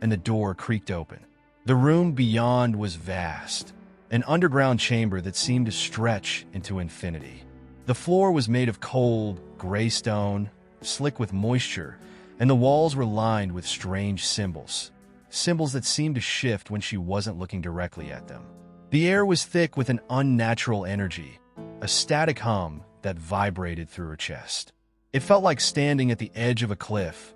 and the door creaked open. The room beyond was vast, an underground chamber that seemed to stretch into infinity. The floor was made of cold, gray stone, slick with moisture, and the walls were lined with strange symbols that seemed to shift when she wasn't looking directly at them. The air was thick with an unnatural energy, a static hum that vibrated through her chest. It felt like standing at the edge of a cliff,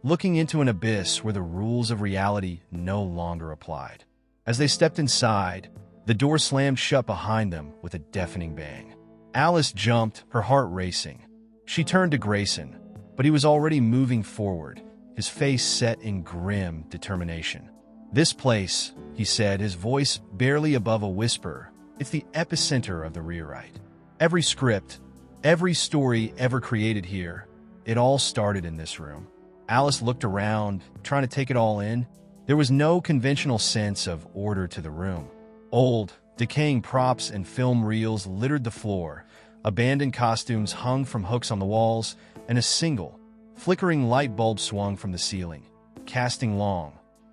looking into an abyss where the rules of reality no longer applied. As they stepped inside, the door slammed shut behind them with a deafening bang. Alice jumped, her heart racing. She turned to Grayson, but he was already moving forward, his face set in grim determination. "This place," he said, his voice barely above a whisper, "it's the epicenter of the rewrite. Every script, every story ever created here, it all started in this room." Alice looked around, trying to take it all in. There was no conventional sense of order to the room. Old, decaying props and film reels littered the floor, abandoned costumes hung from hooks on the walls, and a single, flickering light bulb swung from the ceiling, casting long,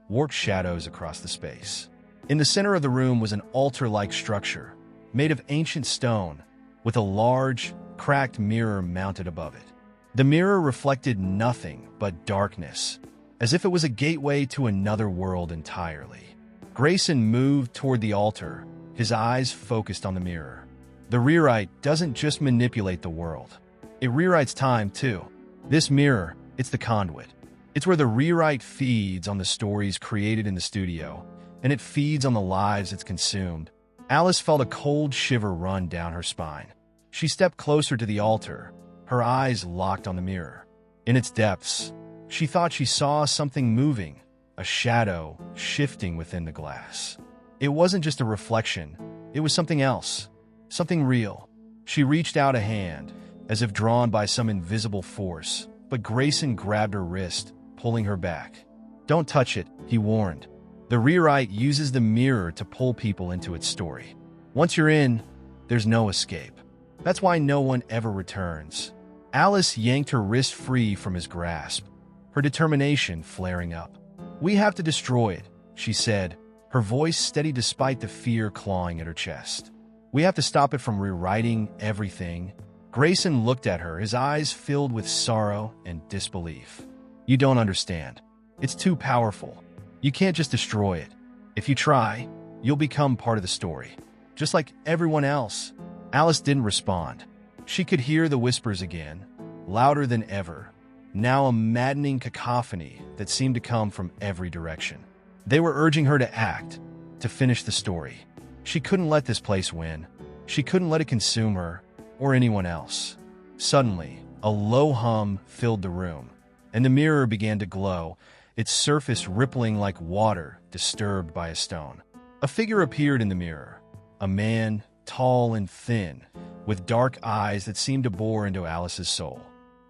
warped shadows across the space. In the center of the room was an altar-like structure, made of ancient stone, with a large, cracked mirror mounted above it. The mirror reflected nothing but darkness, as if it was a gateway to another world entirely. Grayson moved toward the altar, his eyes focused on the mirror. The rewrite doesn't just manipulate the world. It rewrites time, too. This mirror, it's the conduit. It's where the rewrite feeds on the stories created in the studio, and it feeds on the lives it's consumed. Alice felt a cold shiver run down her spine. She stepped closer to the altar, her eyes locked on the mirror. In its depths, she thought she saw something moving, a shadow shifting within the glass. It wasn't just a reflection, it was something else, something real. She reached out a hand, as if drawn by some invisible force, but Grayson grabbed her wrist, pulling her back. "Don't touch it," he warned. The rewrite uses the mirror to pull people into its story. Once you're in, there's no escape. That's why no one ever returns. Alice yanked her wrist free from his grasp, her determination flaring up. "We have to destroy it," she said, her voice steady despite the fear clawing at her chest. "We have to stop it from rewriting everything." Grayson looked at her, his eyes filled with sorrow and disbelief. "You don't understand. It's too powerful. You can't just destroy it. If you try, you'll become part of the story, just like everyone else." Alice didn't respond. She could hear the whispers again, louder than ever, now a maddening cacophony that seemed to come from every direction. They were urging her to act, to finish the story. She couldn't let this place win. She couldn't let it consume her or anyone else. Suddenly, a low hum filled the room, and the mirror began to glow, its surface rippling like water disturbed by a stone. A figure appeared in the mirror, a man, tall and thin, with dark eyes that seemed to bore into Alice's soul.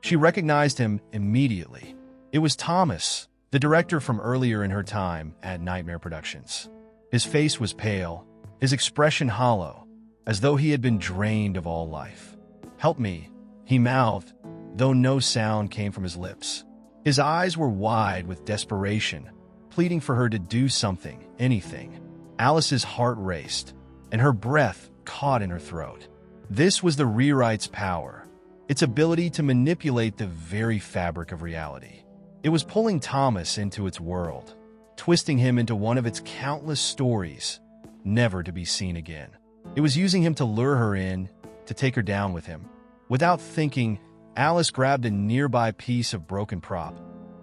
She recognized him immediately. It was Thomas, the director from earlier in her time at Nightmare Productions. His face was pale, his expression hollow, as though he had been drained of all life. "Help me," he mouthed, though no sound came from his lips. His eyes were wide with desperation, pleading for her to do something, anything. Alice's heart raced, and her breath caught in her throat. This was the rewrite's power, its ability to manipulate the very fabric of reality. It was pulling Thomas into its world, twisting him into one of its countless stories, never to be seen again. It was using him to lure her in, to take her down with him. Without thinking, Alice grabbed a nearby piece of broken prop,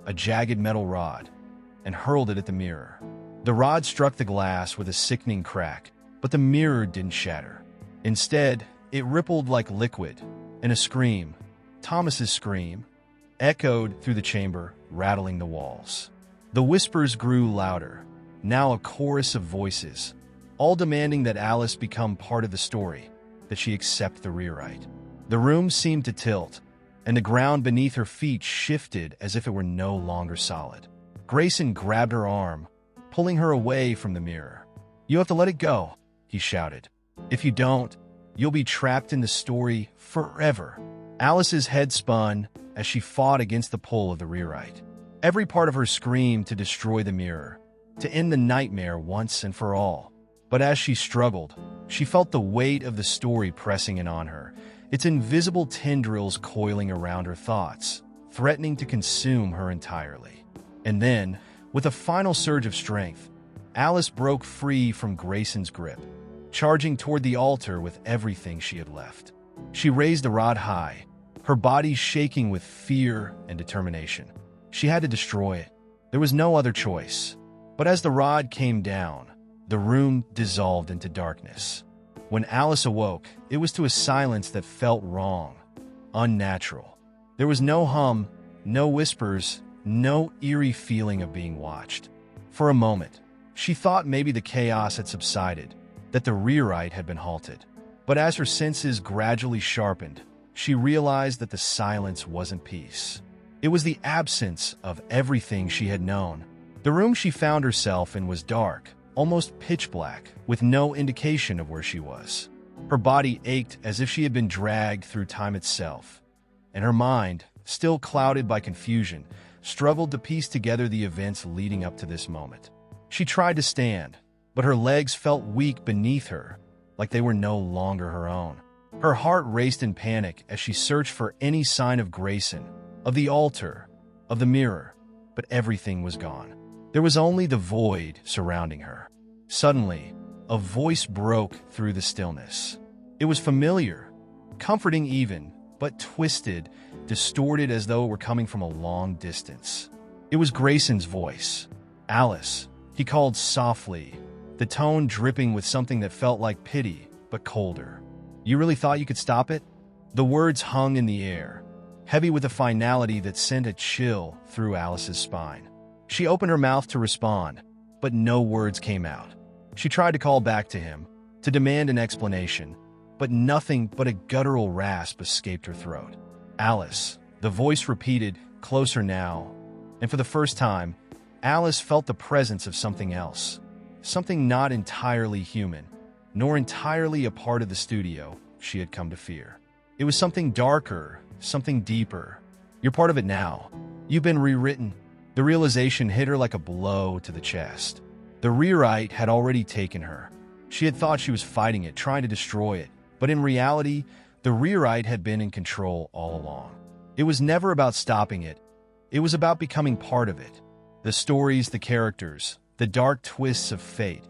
a jagged metal rod, and hurled it at the mirror. The rod struck the glass with a sickening crack, but the mirror didn't shatter. Instead, it rippled like liquid, and a scream, Thomas's scream, echoed through the chamber, rattling the walls. The whispers grew louder, now a chorus of voices, all demanding that Alice become part of the story, that she accept the rewrite. The room seemed to tilt, and the ground beneath her feet shifted as if it were no longer solid. Grayson grabbed her arm, pulling her away from the mirror. "You have to let it go," he shouted. "If you don't, you'll be trapped in the story forever." Alice's head spun as she fought against the pull of the rewrite. Every part of her screamed to destroy the mirror, to end the nightmare once and for all. But as she struggled, she felt the weight of the story pressing in on her, its invisible tendrils coiling around her thoughts, threatening to consume her entirely. And then, with a final surge of strength, Alice broke free from Grayson's grip, charging toward the altar with everything she had left. She raised the rod high, her body shaking with fear and determination. She had to destroy it. There was no other choice. But as the rod came down, the room dissolved into darkness. When Alice awoke, it was to a silence that felt wrong, unnatural. There was no hum, no whispers, no eerie feeling of being watched. For a moment, she thought maybe the chaos had subsided, that the rewrite had been halted. But as her senses gradually sharpened, she realized that the silence wasn't peace. It was the absence of everything she had known. The room she found herself in was dark, almost pitch black, with no indication of where she was. Her body ached as if she had been dragged through time itself, and her mind, still clouded by confusion, struggled to piece together the events leading up to this moment. She tried to stand, but her legs felt weak beneath her, like they were no longer her own. Her heart raced in panic as she searched for any sign of Grayson, of the altar, of the mirror, but everything was gone. There was only the void surrounding her. Suddenly, a voice broke through the stillness. It was familiar, comforting even, but twisted, distorted as though it were coming from a long distance. It was Grayson's voice. "Alice," he called softly, the tone dripping with something that felt like pity, but colder. "You really thought you could stop it?" The words hung in the air, heavy with a finality that sent a chill through Alice's spine. She opened her mouth to respond, but no words came out. She tried to call back to him, to demand an explanation, but nothing but a guttural rasp escaped her throat. "Alice," the voice repeated, closer now, and for the first time, Alice felt the presence of something else, something not entirely human, nor entirely a part of the studio she had come to fear. It was something darker, something deeper. "You're part of it now. You've been rewritten." The realization hit her like a blow to the chest. The rewrite had already taken her. She had thought she was fighting it, trying to destroy it, but in reality, the rewrite had been in control all along. It was never about stopping it. It was about becoming part of it. The stories, the characters, the dark twists of fate,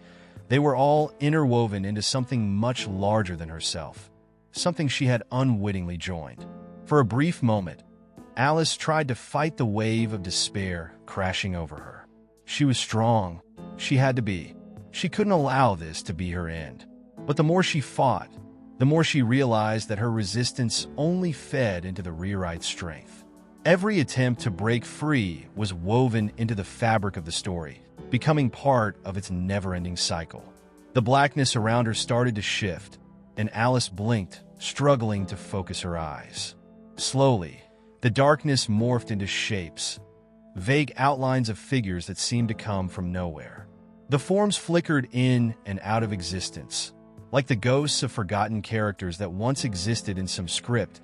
they were all interwoven into something much larger than herself, something she had unwittingly joined. For a brief moment, Alice tried to fight the wave of despair crashing over her. She was strong. She had to be. She couldn't allow this to be her end. But the more she fought, the more she realized that her resistance only fed into the rewrite's strength. Every attempt to break free was woven into the fabric of the story, becoming part of its never-ending cycle. The blackness around her started to shift, and Alice blinked, struggling to focus her eyes. Slowly, the darkness morphed into shapes, vague outlines of figures that seemed to come from nowhere. The forms flickered in and out of existence, like the ghosts of forgotten characters that once existed in some script,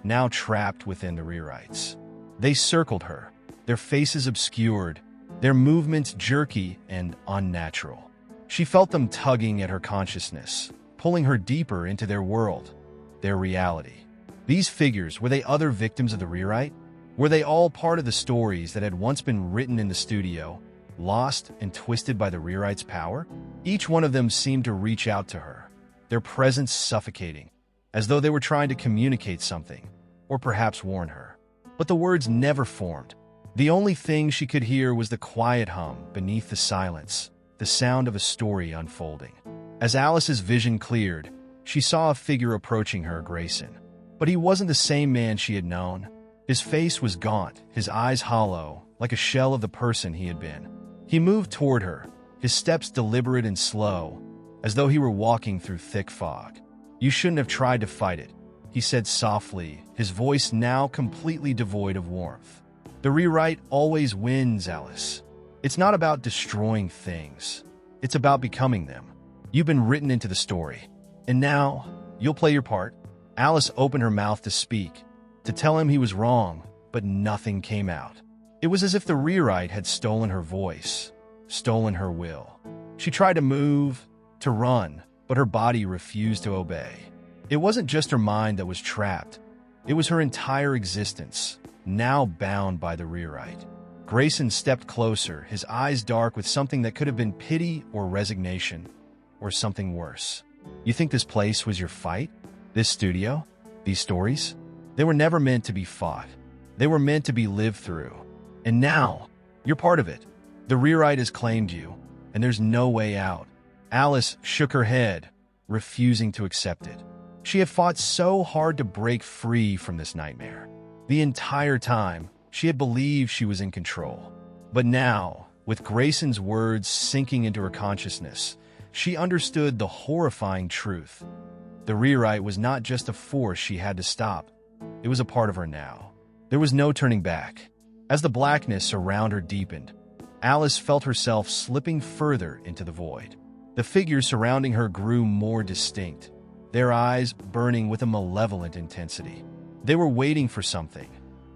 now trapped within the rewrites. They circled her, their faces obscured, their movements jerky and unnatural. She felt them tugging at her consciousness, pulling her deeper into their world, their reality. These figures, were they other victims of the rewrite? Were they all part of the stories that had once been written in the studio, lost and twisted by the rewrite's power? Each one of them seemed to reach out to her, their presence suffocating, as though they were trying to communicate something, or perhaps warn her. But the words never formed. The only thing she could hear was the quiet hum beneath the silence, the sound of a story unfolding. As Alice's vision cleared, she saw a figure approaching her, Grayson. But he wasn't the same man she had known. His face was gaunt, his eyes hollow, like a shell of the person he had been. He moved toward her, his steps deliberate and slow, as though he were walking through thick fog. "You shouldn't have tried to fight it," he said softly, his voice now completely devoid of warmth. "The rewrite always wins, Alice. It's not about destroying things. It's about becoming them. You've been written into the story. And now, you'll play your part." Alice opened her mouth to speak, to tell him he was wrong, but nothing came out. It was as if the rewrite had stolen her voice, stolen her will. She tried to move, to run, but her body refused to obey. It wasn't just her mind that was trapped. It was her entire existence, now bound by the rewrite. Grayson stepped closer, his eyes dark with something that could have been pity or resignation, or something worse. "You think this place was your fight? This studio? These stories? They were never meant to be fought. They were meant to be lived through. And now, you're part of it. The rewrite has claimed you, and there's no way out." Alice shook her head, refusing to accept it. She had fought so hard to break free from this nightmare. The entire time, she had believed she was in control. But now, with Grayson's words sinking into her consciousness, she understood the horrifying truth. The rewrite was not just a force she had to stop. It was a part of her now. There was no turning back. As the blackness around her deepened, Alice felt herself slipping further into the void. The figures surrounding her grew more distinct, their eyes burning with a malevolent intensity. They were waiting for something,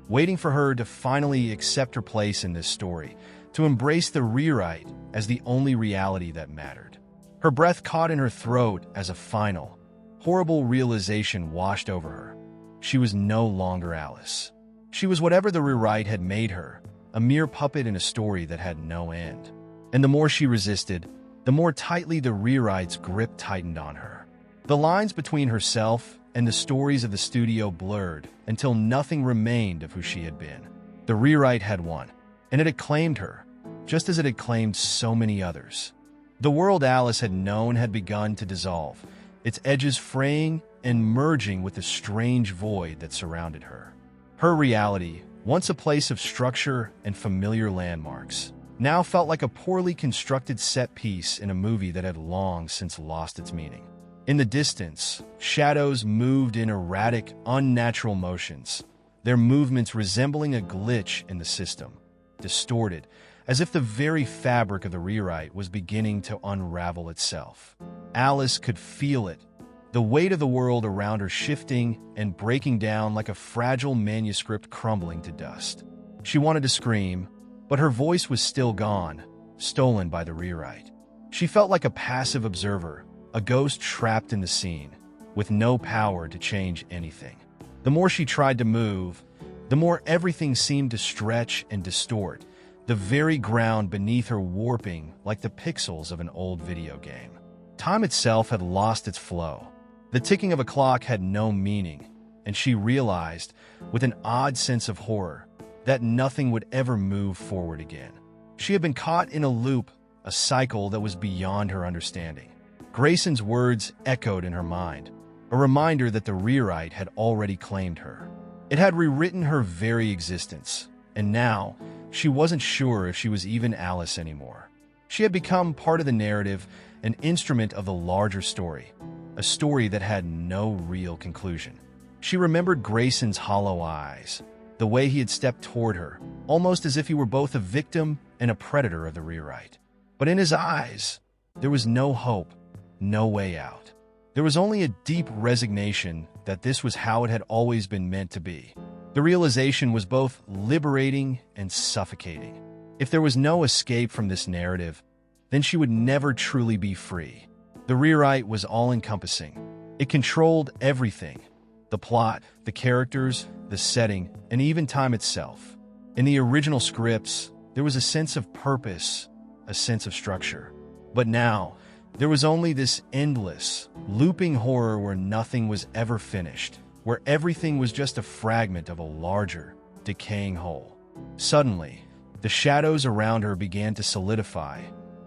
waiting for her to finally accept her place in this story, to embrace the rewrite as the only reality that mattered. Her breath caught in her throat as a final, horrible realization washed over her. She was no longer Alice. She was whatever the rewrite had made her, a mere puppet in a story that had no end. And the more she resisted, the more tightly the rewrite's grip tightened on her. The lines between herself and the stories of the studio blurred until nothing remained of who she had been. The rewrite had won, and it had claimed her, just as it had claimed so many others. The world Alice had known had begun to dissolve, its edges fraying and merging with the strange void that surrounded her. Her reality, once a place of structure and familiar landmarks, now felt like a poorly constructed set piece in a movie that had long since lost its meaning. In the distance, shadows moved in erratic, unnatural motions, their movements resembling a glitch in the system, distorted, as if the very fabric of the rewrite was beginning to unravel itself. Alice could feel it, the weight of the world around her shifting and breaking down like a fragile manuscript crumbling to dust. She wanted to scream, but her voice was still gone, stolen by the rewrite. She felt like a passive observer, a ghost trapped in the scene, with no power to change anything. The more she tried to move, the more everything seemed to stretch and distort, the very ground beneath her warping like the pixels of an old video game. Time itself had lost its flow. The ticking of a clock had no meaning, and she realized, with an odd sense of horror, that nothing would ever move forward again. She had been caught in a loop, a cycle that was beyond her understanding. Grayson's words echoed in her mind, a reminder that the rewrite had already claimed her. It had rewritten her very existence, and now she wasn't sure if she was even Alice anymore. She had become part of the narrative, an instrument of the larger story, a story that had no real conclusion. She remembered Grayson's hollow eyes, the way he had stepped toward her, almost as if he were both a victim and a predator of the rewrite. But in his eyes, there was no hope, no way out. There was only a deep resignation that this was how it had always been meant to be. The realization was both liberating and suffocating. If there was no escape from this narrative, then she would never truly be free. The rewrite was all-encompassing. It controlled everything: the plot, the characters, the setting, and even time itself. In the original scripts, there was a sense of purpose, a sense of structure. But now, there was only this endless, looping horror where nothing was ever finished, where everything was just a fragment of a larger, decaying whole. Suddenly, the shadows around her began to solidify,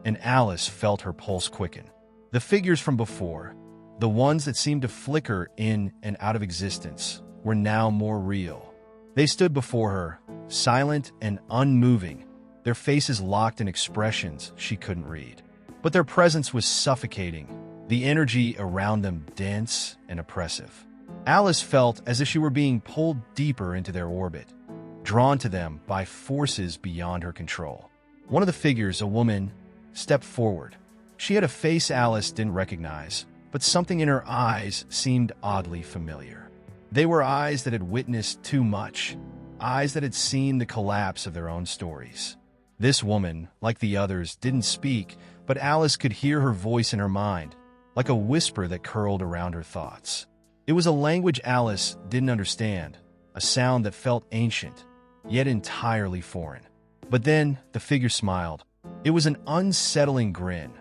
and Alice felt her pulse quicken. The figures from before, the ones that seemed to flicker in and out of existence, were now more real. They stood before her, silent and unmoving, their faces locked in expressions she couldn't read. But their presence was suffocating, the energy around them dense and oppressive. Alice felt as if she were being pulled deeper into their orbit, drawn to them by forces beyond her control. One of the figures, a woman, stepped forward. She had a face Alice didn't recognize, but something in her eyes seemed oddly familiar. They were eyes that had witnessed too much, eyes that had seen the collapse of their own stories. This woman, like the others, didn't speak, but Alice could hear her voice in her mind, like a whisper that curled around her thoughts. It was a language Alice didn't understand, a sound that felt ancient, yet entirely foreign. But then the figure smiled. It was an unsettling grin,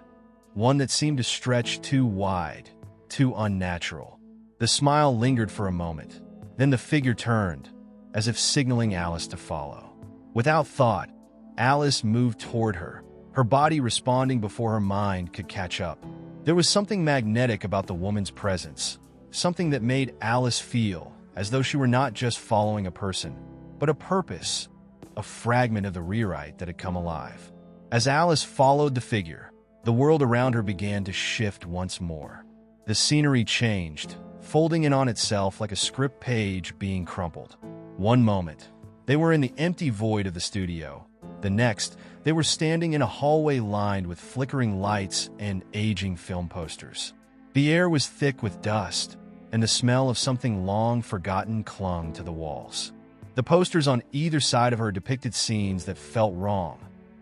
one that seemed to stretch too wide, too unnatural. The smile lingered for a moment. Then the figure turned, as if signaling Alice to follow. Without thought, Alice moved toward her, her body responding before her mind could catch up. There was something magnetic about the woman's presence, something that made Alice feel as though she were not just following a person, but a purpose, a fragment of the rewrite that had come alive. As Alice followed the figure, the world around her began to shift once more. The scenery changed, folding in on itself like a script page being crumpled. One moment, they were in the empty void of the studio. The next, they were standing in a hallway lined with flickering lights and aging film posters. The air was thick with dust, and the smell of something long forgotten clung to the walls. The posters on either side of her depicted scenes that felt wrong,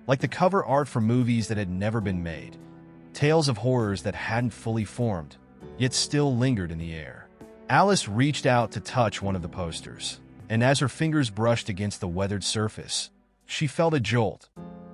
like the cover art for movies that had never been made, tales of horrors that hadn't fully formed, yet still lingered in the air. Alice reached out to touch one of the posters, and as her fingers brushed against the weathered surface, she felt a jolt,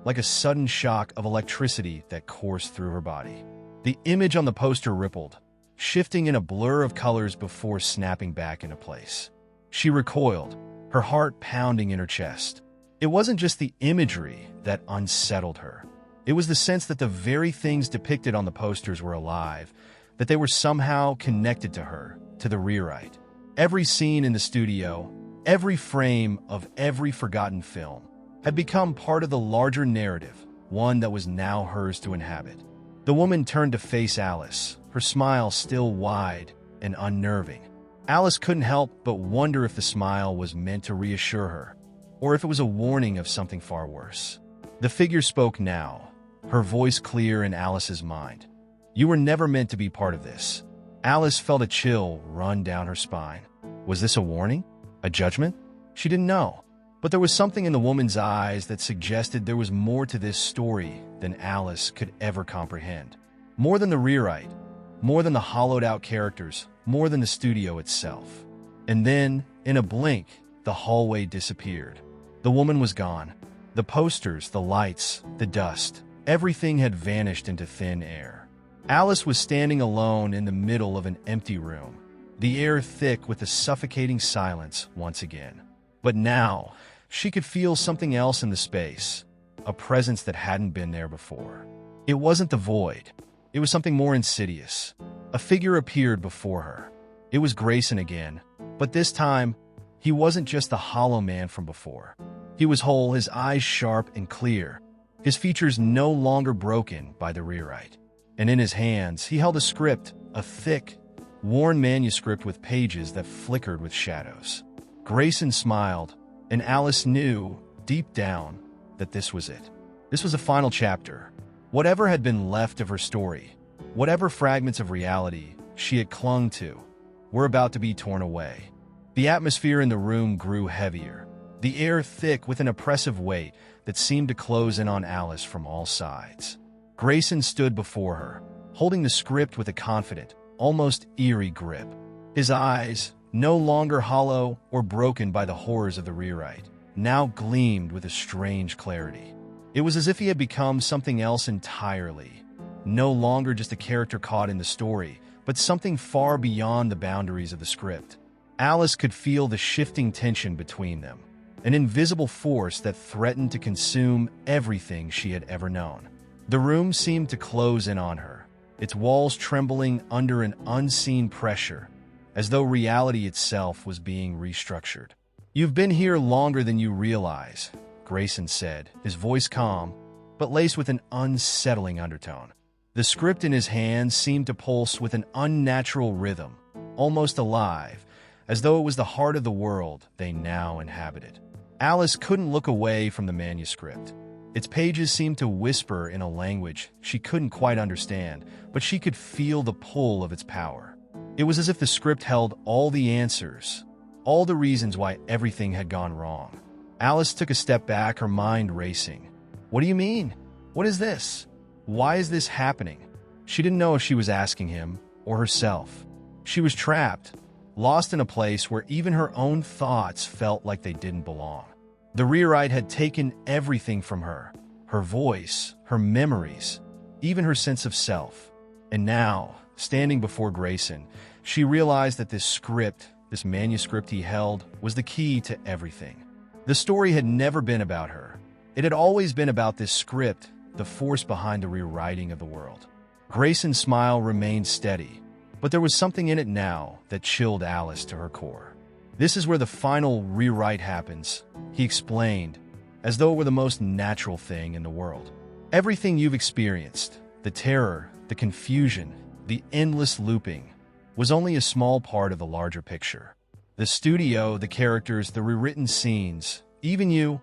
like a sudden shock of electricity that coursed through her body. The image on the poster rippled, shifting in a blur of colors before snapping back into place. She recoiled, her heart pounding in her chest. It wasn't just the imagery that unsettled her. It was the sense that the very things depicted on the posters were alive, that they were somehow connected to her, to the rewrite. Every scene in the studio, every frame of every forgotten film, had become part of the larger narrative, one that was now hers to inhabit. The woman turned to face Alice, her smile still wide and unnerving. Alice couldn't help but wonder if the smile was meant to reassure her, or if it was a warning of something far worse. The figure spoke now, her voice clear in Alice's mind. "You were never meant to be part of this." Alice felt a chill run down her spine. Was this a warning? A judgment? She didn't know. But there was something in the woman's eyes that suggested there was more to this story than Alice could ever comprehend. More than the rewrite, more than the hollowed-out characters, more than the studio itself. And then, in a blink, the hallway disappeared. The woman was gone. The posters, the lights, the dust, everything had vanished into thin air. Alice was standing alone in the middle of an empty room, the air thick with a suffocating silence once again. But now, she could feel something else in the space, a presence that hadn't been there before. It wasn't the void. It was something more insidious. A figure appeared before her. It was Grayson again, but this time, he wasn't just the hollow man from before. He was whole, his eyes sharp and clear, his features no longer broken by the rewrite. And in his hands, he held a script, a thick, worn manuscript with pages that flickered with shadows. Grayson smiled, and Alice knew, deep down, that this was it. This was a final chapter. Whatever had been left of her story, whatever fragments of reality she had clung to, were about to be torn away. The atmosphere in the room grew heavier, the air thick with an oppressive weight that seemed to close in on Alice from all sides. Grayson stood before her, holding the script with a confident, almost eerie grip. His eyes, no longer hollow or broken by the horrors of the rewrite, now gleamed with a strange clarity. It was as if he had become something else entirely, no longer just a character caught in the story, but something far beyond the boundaries of the script. Alice could feel the shifting tension between them, an invisible force that threatened to consume everything she had ever known. The room seemed to close in on her, its walls trembling under an unseen pressure, as though reality itself was being restructured. "You've been here longer than you realize," Grayson said, his voice calm, but laced with an unsettling undertone. The script in his hands seemed to pulse with an unnatural rhythm, almost alive, as though it was the heart of the world they now inhabited. Alice couldn't look away from the manuscript. Its pages seemed to whisper in a language she couldn't quite understand, but she could feel the pull of its power. It was as if the script held all the answers, all the reasons why everything had gone wrong. Alice took a step back, her mind racing. "What do you mean? What is this? Why is this happening?" She didn't know if she was asking him or herself. She was trapped, lost in a place where even her own thoughts felt like they didn't belong. The rewrite had taken everything from her, her voice, her memories, even her sense of self. And now, standing before Grayson, she realized that this script, this manuscript he held, was the key to everything. The story had never been about her. It had always been about this script, the force behind the rewriting of the world. Grayson's smile remained steady, but there was something in it now that chilled Alice to her core. "This is where the final rewrite happens," he explained, as though it were the most natural thing in the world. "Everything you've experienced, the terror, the confusion, the endless looping, was only a small part of the larger picture. The studio, the characters, the rewritten scenes, even you,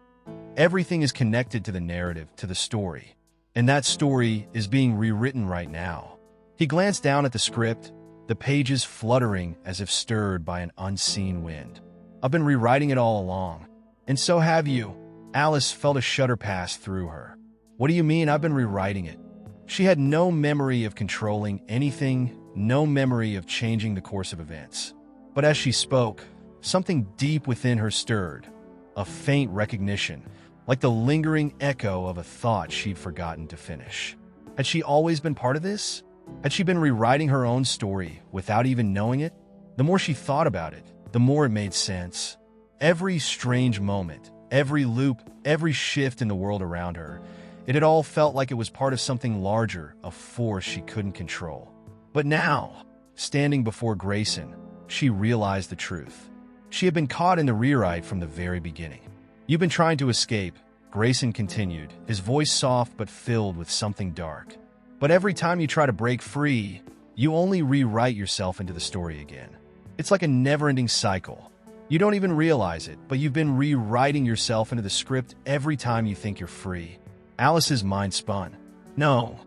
everything is connected to the narrative, to the story. And that story is being rewritten right now." He glanced down at the script, the pages fluttering as if stirred by an unseen wind. "I've been rewriting it all along. And so have you." Alice felt a shudder pass through her. "What do you mean I've been rewriting it?" She had no memory of controlling anything, no memory of changing the course of events. But as she spoke, something deep within her stirred, a faint recognition, like the lingering echo of a thought she'd forgotten to finish. Had she always been part of this? Had she been rewriting her own story without even knowing it? The more she thought about it, the more it made sense. Every strange moment, every loop, every shift in the world around her, it had all felt like it was part of something larger, a force she couldn't control. But now, standing before Grayson, she realized the truth. She had been caught in the rewrite from the very beginning. "You've been trying to escape," Grayson continued, his voice soft but filled with something dark. "But every time you try to break free, you only rewrite yourself into the story again. It's like a never-ending cycle. You don't even realize it, but you've been rewriting yourself into the script every time you think you're free." Alice's mind spun. "No,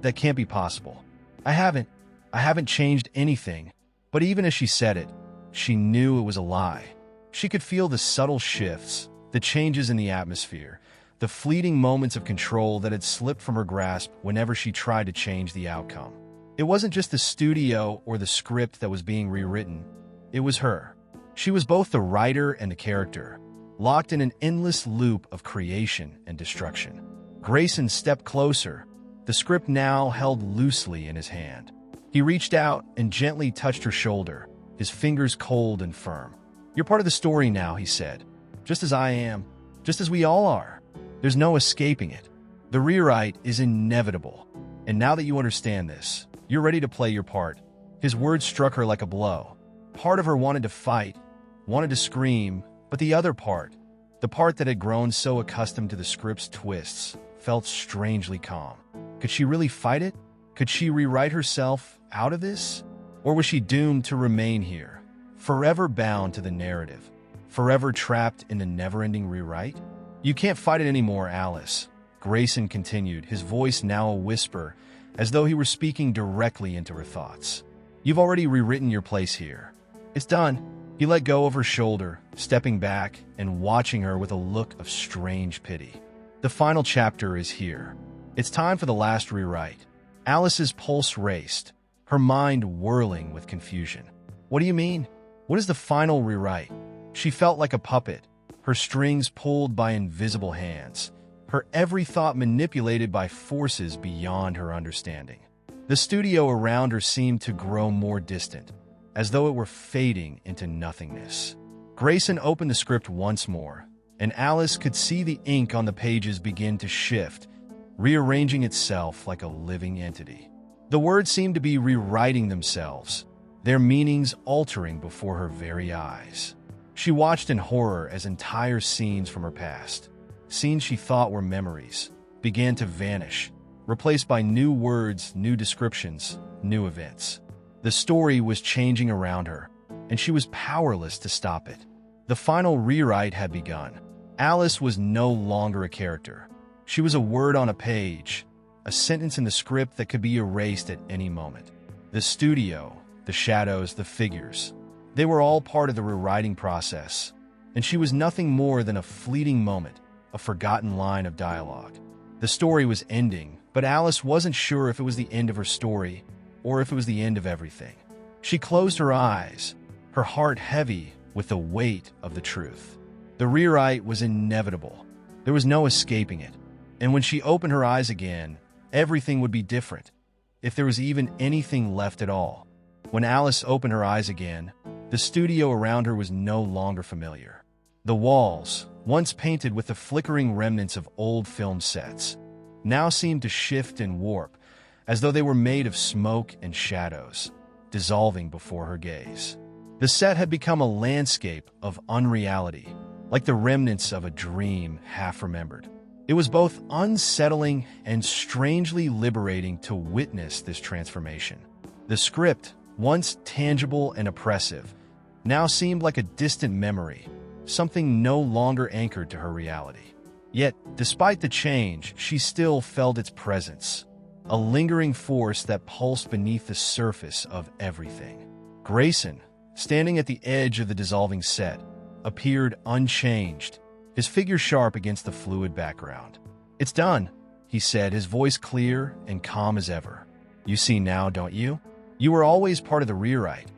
that can't be possible. I haven't changed anything." But even as she said it, she knew it was a lie. She could feel the subtle shifts, the changes in the atmosphere, the fleeting moments of control that had slipped from her grasp whenever she tried to change the outcome. It wasn't just the studio or the script that was being rewritten, it was her. She was both the writer and the character, locked in an endless loop of creation and destruction. Grayson stepped closer, the script now held loosely in his hand. He reached out and gently touched her shoulder, his fingers cold and firm. "You're part of the story now," he said. "Just as I am, just as we all are. There's no escaping it. The rewrite is inevitable. And now that you understand this, you're ready to play your part." His words struck her like a blow. Part of her wanted to fight, wanted to scream, but the other part, the part that had grown so accustomed to the script's twists, felt strangely calm. Could she really fight it? Could she rewrite herself out of this? Or was she doomed to remain here, forever bound to the narrative, forever trapped in the never-ending rewrite? "You can't fight it anymore, Alice," Grayson continued, his voice now a whisper, as though he were speaking directly into her thoughts. "You've already rewritten your place here. It's done." He let go of her shoulder, stepping back and watching her with a look of strange pity. "The final chapter is here. It's time for the last rewrite." Alice's pulse raced, her mind whirling with confusion. "What do you mean? What is the final rewrite?" She felt like a puppet, her strings pulled by invisible hands, her every thought manipulated by forces beyond her understanding. The studio around her seemed to grow more distant, as though it were fading into nothingness. Grayson opened the script once more, and Alice could see the ink on the pages begin to shift, rearranging itself like a living entity. The words seemed to be rewriting themselves, their meanings altering before her very eyes. She watched in horror as entire scenes from her past, scenes she thought were memories, began to vanish, replaced by new words, new descriptions, new events. The story was changing around her, and she was powerless to stop it. The final rewrite had begun. Alice was no longer a character. She was a word on a page, a sentence in the script that could be erased at any moment. The studio, the shadows, the figures, they were all part of the rewriting process, and she was nothing more than a fleeting moment, a forgotten line of dialogue. The story was ending, but Alice wasn't sure if it was the end of her story or if it was the end of everything. She closed her eyes, her heart heavy with the weight of the truth. The rewrite was inevitable. There was no escaping it. And when she opened her eyes again, everything would be different, if there was even anything left at all. When Alice opened her eyes again, the studio around her was no longer familiar. The walls, once painted with the flickering remnants of old film sets, now seemed to shift and warp, as though they were made of smoke and shadows, dissolving before her gaze. The set had become a landscape of unreality, like the remnants of a dream half-remembered. It was both unsettling and strangely liberating to witness this transformation. The script, once tangible and oppressive, now seemed like a distant memory, something no longer anchored to her reality. Yet, despite the change, she still felt its presence, a lingering force that pulsed beneath the surface of everything. Grayson, standing at the edge of the dissolving set, appeared unchanged, his figure sharp against the fluid background. "It's done," he said, his voice clear and calm as ever. "You see now, don't you? You were always part of the rewrite,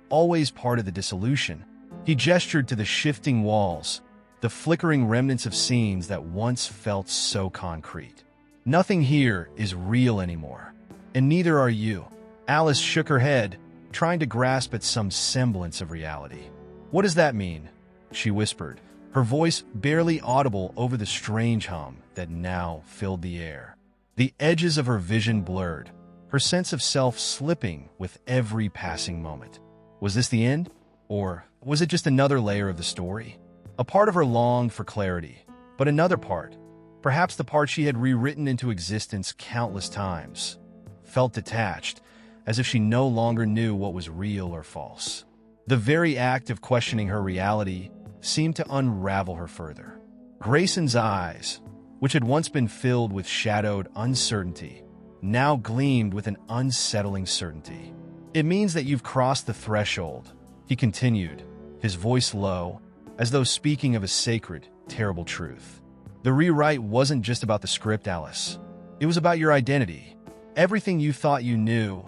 always part of the dissolution." He gestured to the shifting walls, the flickering remnants of scenes that once felt so concrete. "Nothing here is real anymore, and neither are you." Alice shook her head, trying to grasp at some semblance of reality. "What does that mean?" she whispered, her voice barely audible over the strange hum that now filled the air. The edges of her vision blurred, her sense of self slipping with every passing moment. Was this the end? Or was it just another layer of the story? A part of her longed for clarity, but another part, perhaps the part she had rewritten into existence countless times, felt detached, as if she no longer knew what was real or false. The very act of questioning her reality seemed to unravel her further. Grayson's eyes, which had once been filled with shadowed uncertainty, now gleamed with an unsettling certainty. "It means that you've crossed the threshold," he continued, his voice low, as though speaking of a sacred, terrible truth. The rewrite wasn't just about the script, Alice. It was about your identity. Everything you thought you knew,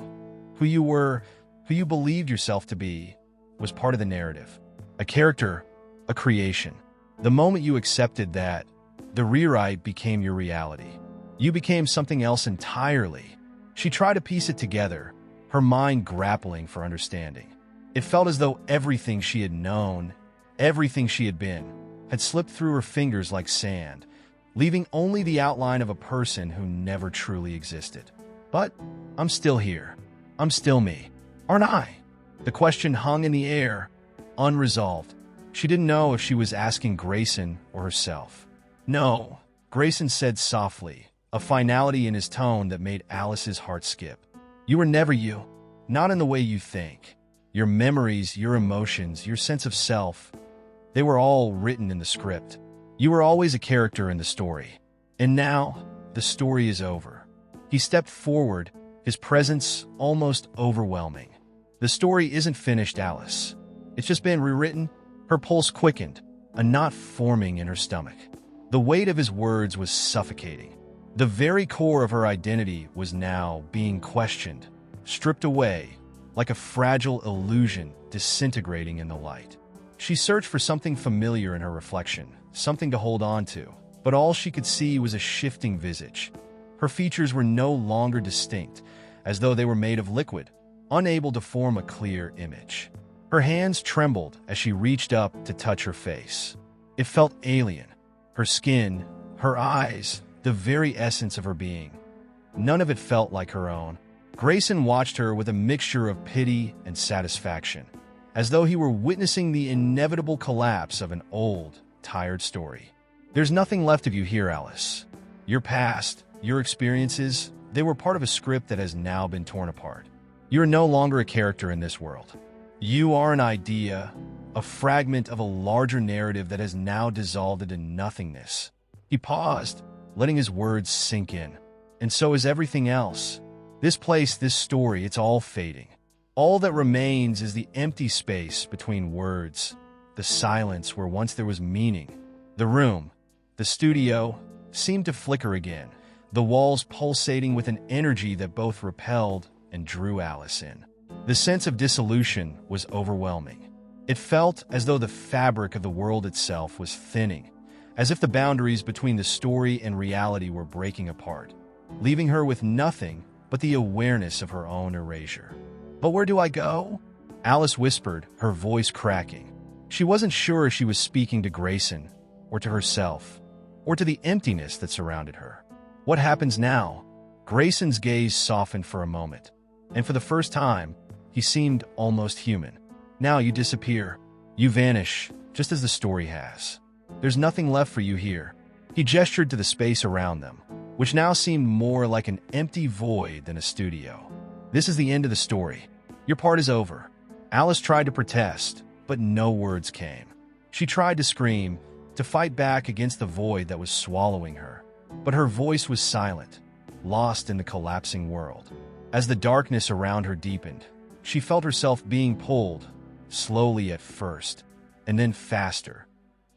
who you were, who you believed yourself to be, was part of the narrative. A character, a creation. The moment you accepted that, the rewrite became your reality. You became something else entirely. She tried to piece it together, her mind grappling for understanding. It felt as though everything she had known, everything she had been, had slipped through her fingers like sand, leaving only the outline of a person who never truly existed. But I'm still here. I'm still me, aren't I? The question hung in the air, unresolved. She didn't know if she was asking Grayson or herself. No, Grayson said softly, a finality in his tone that made Alice's heart skip. You were never you, not in the way you think. Your memories, your emotions, your sense of self, they were all written in the script. You were always a character in the story. And now, the story is over. He stepped forward, his presence almost overwhelming. The story isn't finished, Alice. It's just been rewritten. Her pulse quickened, a knot forming in her stomach. The weight of his words was suffocating. The very core of her identity was now being questioned, stripped away, like a fragile illusion disintegrating in the light. She searched for something familiar in her reflection, something to hold on to, but all she could see was a shifting visage. Her features were no longer distinct, as though they were made of liquid, unable to form a clear image. Her hands trembled as she reached up to touch her face. It felt alien. Her skin, her eyes, the very essence of her being. None of it felt like her own. Grayson watched her with a mixture of pity and satisfaction, as though he were witnessing the inevitable collapse of an old, tired story. There's nothing left of you here, Alice. Your past, your experiences, they were part of a script that has now been torn apart. You are no longer a character in this world. You are an idea, a fragment of a larger narrative that has now dissolved into nothingness. He paused, letting his words sink in. And so is everything else. This place, this story, it's all fading. All that remains is the empty space between words, the silence where once there was meaning. The room, the studio, seemed to flicker again, the walls pulsating with an energy that both repelled and drew Alice in. The sense of dissolution was overwhelming. It felt as though the fabric of the world itself was thinning, as if the boundaries between the story and reality were breaking apart, leaving her with nothing but the awareness of her own erasure. But where do I go? Alice whispered, her voice cracking. She wasn't sure if she was speaking to Grayson, or to herself, or to the emptiness that surrounded her. What happens now? Grayson's gaze softened for a moment, and for the first time, he seemed almost human. Now you disappear. You vanish, just as the story has. There's nothing left for you here. He gestured to the space around them, which now seemed more like an empty void than a studio. This is the end of the story. Your part is over. Alice tried to protest, but no words came. She tried to scream, to fight back against the void that was swallowing her. But her voice was silent, lost in the collapsing world. As the darkness around her deepened, she felt herself being pulled, slowly at first, and then faster,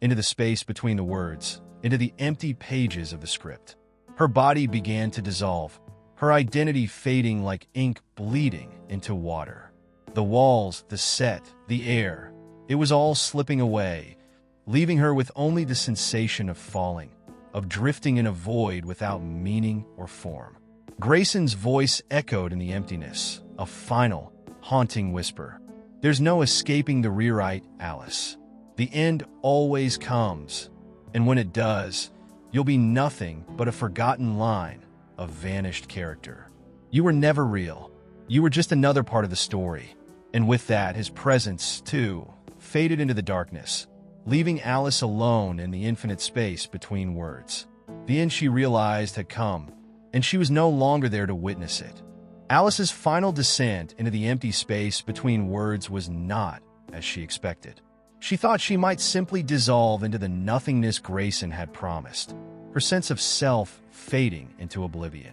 into the space between the words, into the empty pages of the script. Her body began to dissolve, her identity fading like ink bleeding into water. The walls, the set, the air, it was all slipping away, leaving her with only the sensation of falling, of drifting in a void without meaning or form. Grayson's voice echoed in the emptiness, a final, haunting whisper. There's no escaping the rewrite, Alice. The end always comes, and when it does, you'll be nothing but a forgotten line, a vanished character. You were never real. You were just another part of the story. And with that, his presence, too, faded into the darkness, leaving Alice alone in the infinite space between words. The end, she realized, had come, and she was no longer there to witness it. Alice's final descent into the empty space between words was not as she expected. She thought she might simply dissolve into the nothingness Grayson had promised, her sense of self fading into oblivion.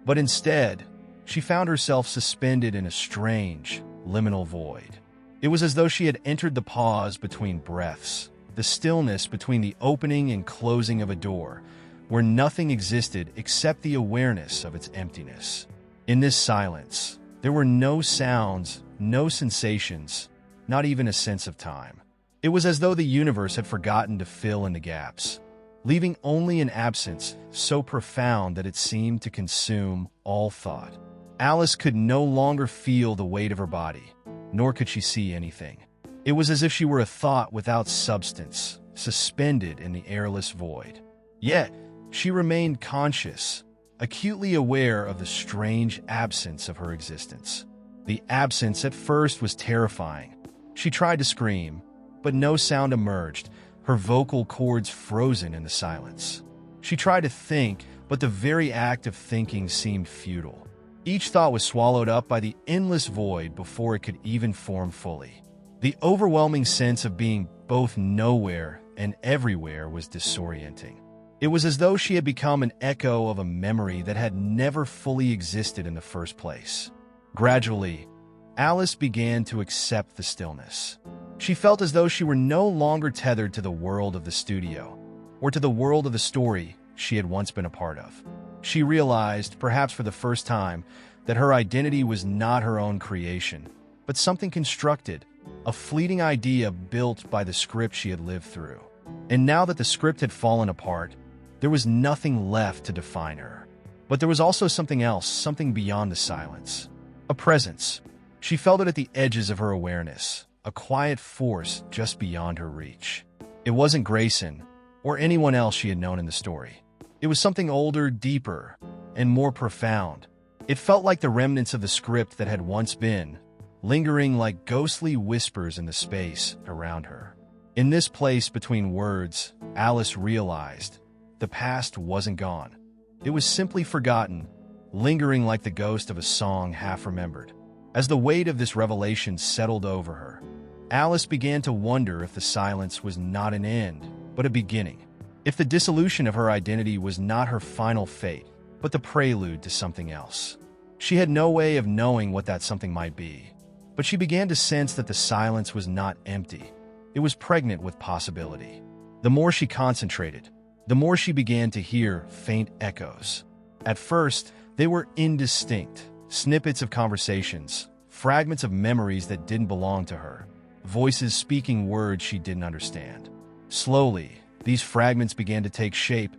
But instead, she found herself suspended in a strange, liminal void. It was as though she had entered the pause between breaths, the stillness between the opening and closing of a door, where nothing existed except the awareness of its emptiness. In this silence, there were no sounds, no sensations, not even a sense of time. It was as though the universe had forgotten to fill in the gaps, leaving only an absence so profound that it seemed to consume all thought. Alice could no longer feel the weight of her body, nor could she see anything. It was as if she were a thought without substance, suspended in the airless void. Yet, she remained conscious, acutely aware of the strange absence of her existence. The absence at first was terrifying. She tried to scream, but no sound emerged, her vocal cords frozen in the silence. She tried to think, but the very act of thinking seemed futile. Each thought was swallowed up by the endless void before it could even form fully. The overwhelming sense of being both nowhere and everywhere was disorienting. It was as though she had become an echo of a memory that had never fully existed in the first place. Gradually, Alice began to accept the stillness. She felt as though she were no longer tethered to the world of the studio, or to the world of the story she had once been a part of. She realized, perhaps for the first time, that her identity was not her own creation, but something constructed, a fleeting idea built by the script she had lived through. And now that the script had fallen apart, there was nothing left to define her. But there was also something else, something beyond the silence. A presence. She felt it at the edges of her awareness, a quiet force just beyond her reach. It wasn't Grayson, or anyone else she had known in the story. It was something older, deeper, and more profound. It felt like the remnants of the script that had once been, lingering like ghostly whispers in the space around her. In this place between words, Alice realized the past wasn't gone. It was simply forgotten, lingering like the ghost of a song half remembered. As the weight of this revelation settled over her, Alice began to wonder if the silence was not an end, but a beginning. If the dissolution of her identity was not her final fate, but the prelude to something else. She had no way of knowing what that something might be, but she began to sense that the silence was not empty. It was pregnant with possibility. The more she concentrated, the more she began to hear faint echoes. At first, they were indistinct, snippets of conversations, fragments of memories that didn't belong to her, voices speaking words she didn't understand. Slowly, these fragments began to take shape,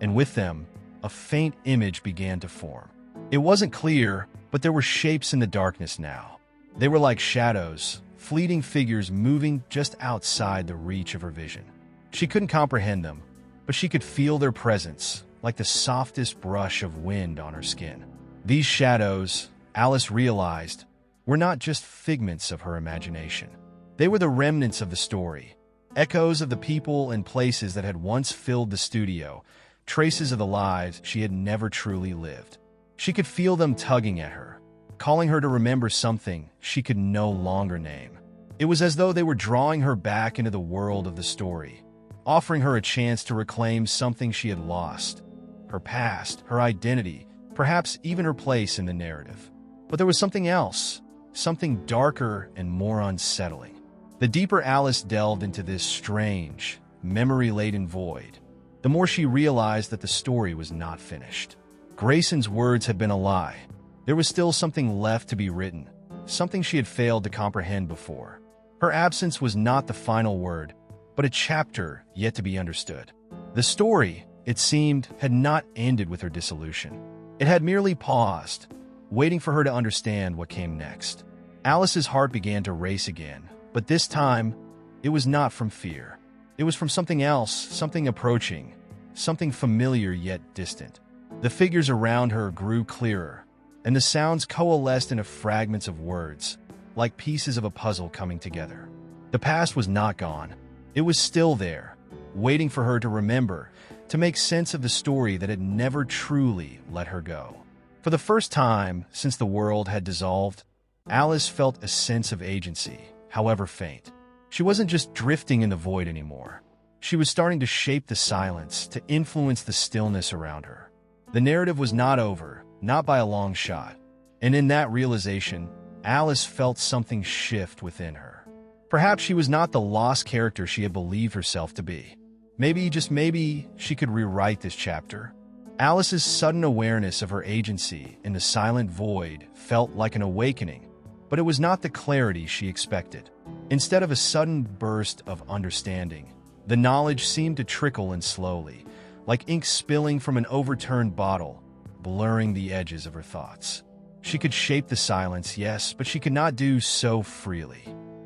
and with them, a faint image began to form. It wasn't clear, but there were shapes in the darkness now. They were like shadows, fleeting figures moving just outside the reach of her vision. She couldn't comprehend them, but she could feel their presence, like the softest brush of wind on her skin. These shadows, Alice realized, were not just figments of her imagination. They were the remnants of the story, echoes of the people and places that had once filled the studio, traces of the lives she had never truly lived. She could feel them tugging at her, calling her to remember something she could no longer name. It was as though they were drawing her back into the world of the story, offering her a chance to reclaim something she had lost, her past, her identity, perhaps even her place in the narrative. But there was something else, something darker and more unsettling. The deeper Alice delved into this strange, memory-laden void, the more she realized that the story was not finished. Grayson's words had been a lie. There was still something left to be written, something she had failed to comprehend before. Her absence was not the final word, but a chapter yet to be understood. The story, it seemed, had not ended with her dissolution. It had merely paused, waiting for her to understand what came next. Alice's heart began to race again, but this time, it was not from fear. It was from something else, something approaching, something familiar yet distant. The figures around her grew clearer, and the sounds coalesced into fragments of words, like pieces of a puzzle coming together. The past was not gone. It was still there, waiting for her to remember, to make sense of the story that had never truly let her go. For the first time since the world had dissolved, Alice felt a sense of agency, however faint. She wasn't just drifting in the void anymore. She was starting to shape the silence, to influence the stillness around her. The narrative was not over, not by a long shot. And in that realization, Alice felt something shift within her. Perhaps she was not the lost character she had believed herself to be. Maybe, just maybe, she could rewrite this chapter. Alice's sudden awareness of her agency in the silent void felt like an awakening, but it was not the clarity she expected. Instead of a sudden burst of understanding, the knowledge seemed to trickle in slowly, like ink spilling from an overturned bottle, blurring the edges of her thoughts. She could shape the silence, yes, but she could not do so freely.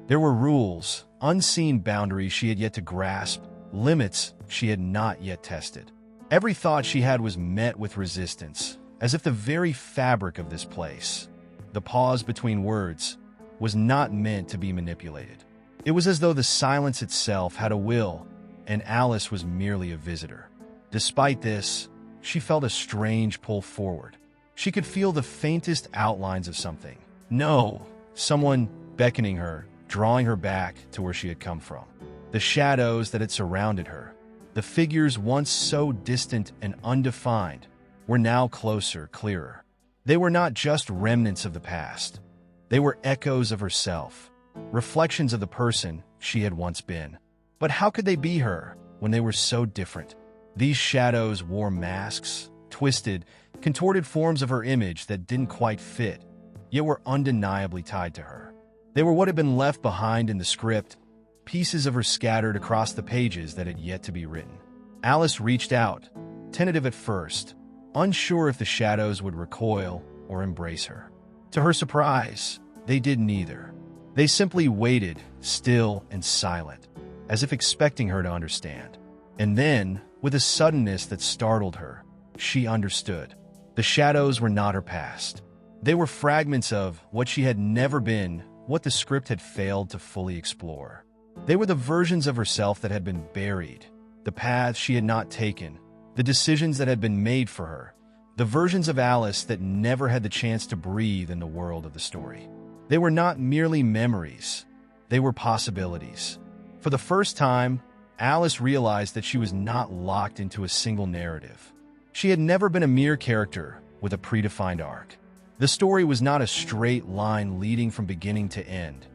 There were rules, unseen boundaries she had yet to grasp, limits she had not yet tested. Every thought she had was met with resistance, as if the very fabric of this place, the pause between words, was not meant to be manipulated. It was as though the silence itself had a will, and Alice was merely a visitor. Despite this, she felt a strange pull forward. She could feel the faintest outlines of something. No, someone beckoning her, drawing her back to where she had come from. The shadows that had surrounded her, the figures once so distant and undefined, were now closer, clearer. They were not just remnants of the past. They were echoes of herself, reflections of the person she had once been. But how could they be her when they were so different? These shadows wore masks, twisted, contorted forms of her image that didn't quite fit, yet were undeniably tied to her. They were what had been left behind in the script, pieces of her scattered across the pages that had yet to be written. Alice reached out, tentative at first, unsure if the shadows would recoil or embrace her. To her surprise, they did neither. They simply waited, still and silent, as if expecting her to understand. And then, with a suddenness that startled her, she understood. The shadows were not her past. They were fragments of what she had never been, what the script had failed to fully explore. They were the versions of herself that had been buried, the paths she had not taken, the decisions that had been made for her, the versions of Alice that never had the chance to breathe in the world of the story. They were not merely memories, they were possibilities. For the first time, Alice realized that she was not locked into a single narrative. She had never been a mere character with a predefined arc. The story was not a straight line leading from beginning to end.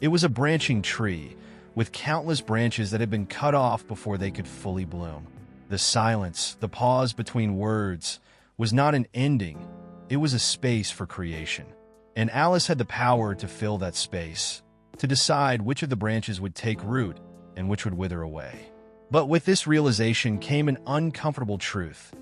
It was a branching tree, with countless branches that had been cut off before they could fully bloom. The silence, the pause between words, was not an ending, it was a space for creation. And Alice had the power to fill that space, to decide which of the branches would take root and which would wither away. But with this realization came an uncomfortable truth.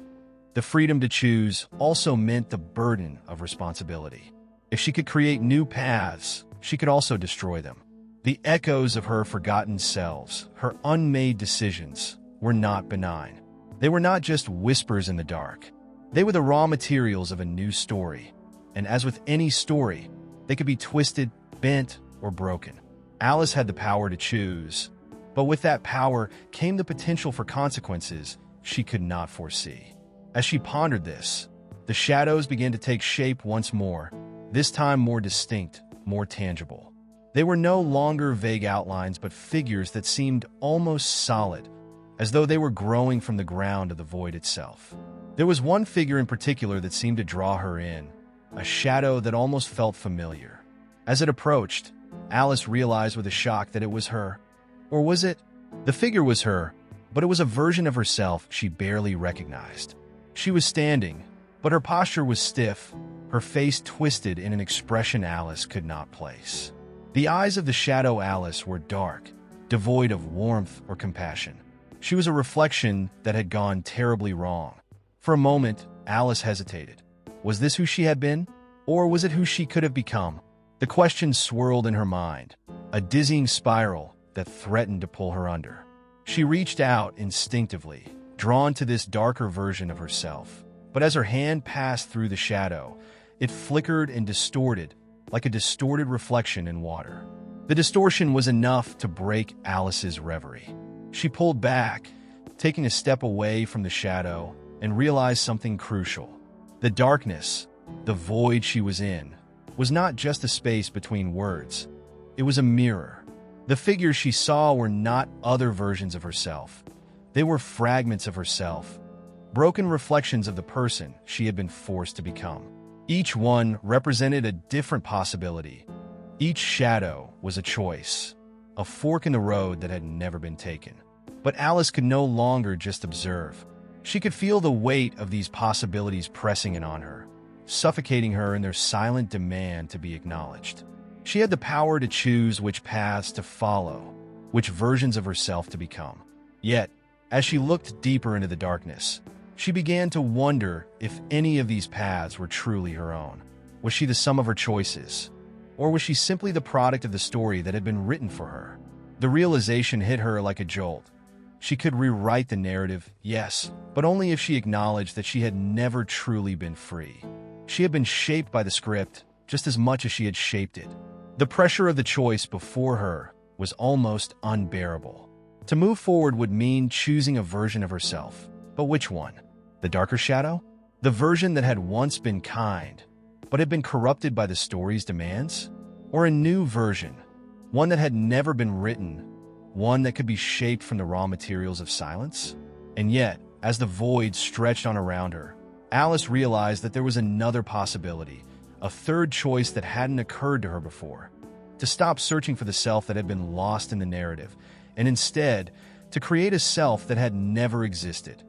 The freedom to choose also meant the burden of responsibility. If she could create new paths, she could also destroy them. The echoes of her forgotten selves, her unmade decisions, were not benign. They were not just whispers in the dark. They were the raw materials of a new story. And as with any story, they could be twisted, bent, or broken. Alice had the power to choose, but with that power came the potential for consequences she could not foresee. As she pondered this, the shadows began to take shape once more, this time more distinct, more tangible. They were no longer vague outlines, but figures that seemed almost solid, as though they were growing from the ground of the void itself. There was one figure in particular that seemed to draw her in, a shadow that almost felt familiar. As it approached, Alice realized with a shock that it was her. Or was it? The figure was her, but it was a version of herself she barely recognized. She was standing, but her posture was stiff, her face twisted in an expression Alice could not place. The eyes of the shadow Alice were dark, devoid of warmth or compassion. She was a reflection that had gone terribly wrong. For a moment, Alice hesitated. Was this who she had been? Or was it who she could have become? The question swirled in her mind, a dizzying spiral that threatened to pull her under. She reached out instinctively, drawn to this darker version of herself. But as her hand passed through the shadow, it flickered and distorted, like a distorted reflection in water. The distortion was enough to break Alice's reverie. She pulled back, taking a step away from the shadow, and realized something crucial. The darkness, the void she was in, was not just a space between words. It was a mirror. The figures she saw were not other versions of herself. They were fragments of herself, broken reflections of the person she had been forced to become. Each one represented a different possibility. Each shadow was a choice. a fork in the road that had never been taken. But Alice could no longer just observe. She could feel the weight of these possibilities pressing in on her, suffocating her in their silent demand to be acknowledged. She had the power to choose which paths to follow, which versions of herself to become. Yet, as she looked deeper into the darkness, she began to wonder if any of these paths were truly her own. Was she the sum of her choices? Or was she simply the product of the story that had been written for her? The realization hit her like a jolt. She could rewrite the narrative, yes, but only if she acknowledged that she had never truly been free. She had been shaped by the script just as much as she had shaped it. The pressure of the choice before her was almost unbearable. To move forward would mean choosing a version of herself. But which one? The darker shadow? The version that had once been kind, but had been corrupted by the story's demands? Or a new version, one that had never been written, one that could be shaped from the raw materials of silence? And yet, as the void stretched on around her, Alice realized that there was another possibility, a third choice that hadn't occurred to her before. To stop searching for the self that had been lost in the narrative, and instead, to create a self that had never existed.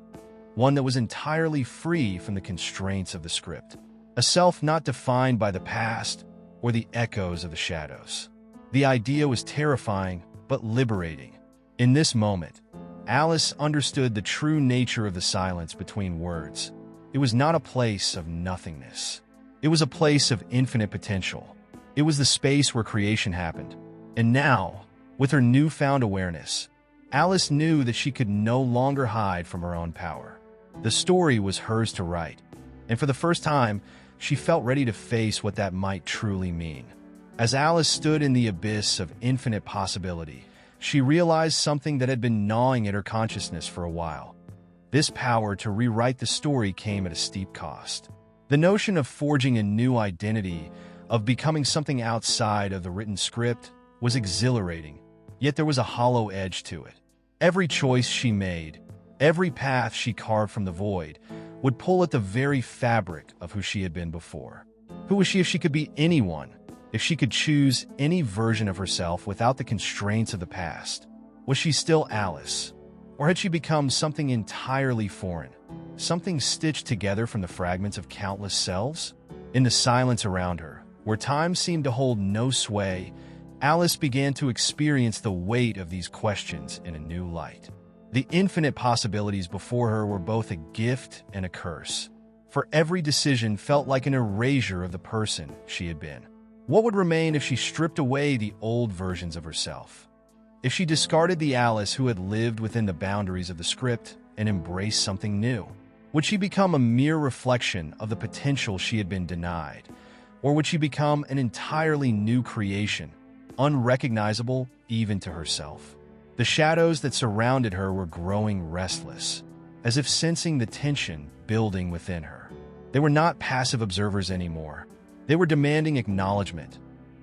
One that was entirely free from the constraints of the script. A self not defined by the past or the echoes of the shadows. The idea was terrifying, but liberating. In this moment, Alice understood the true nature of the silence between words. It was not a place of nothingness. It was a place of infinite potential. It was the space where creation happened. And now, with her newfound awareness, Alice knew that she could no longer hide from her own power. The story was hers to write, and for the first time, she felt ready to face what that might truly mean. As Alice stood in the abyss of infinite possibility, she realized something that had been gnawing at her consciousness for a while. This power to rewrite the story came at a steep cost. The notion of forging a new identity, of becoming something outside of the written script, was exhilarating, yet there was a hollow edge to it. Every choice she made, every path she carved from the void, would pull at the very fabric of who she had been before. Who was she if she could be anyone? If she could choose any version of herself without the constraints of the past? Was she still Alice? Or had she become something entirely foreign? Something stitched together from the fragments of countless selves? In the silence around her, where time seemed to hold no sway, Alice began to experience the weight of these questions in a new light. The infinite possibilities before her were both a gift and a curse, for every decision felt like an erasure of the person she had been. What would remain if she stripped away the old versions of herself? If she discarded the Alice who had lived within the boundaries of the script and embraced something new? Would she become a mere reflection of the potential she had been denied? Or would she become an entirely new creation, unrecognizable even to herself? The shadows that surrounded her were growing restless, as if sensing the tension building within her. They were not passive observers anymore. They were demanding acknowledgement,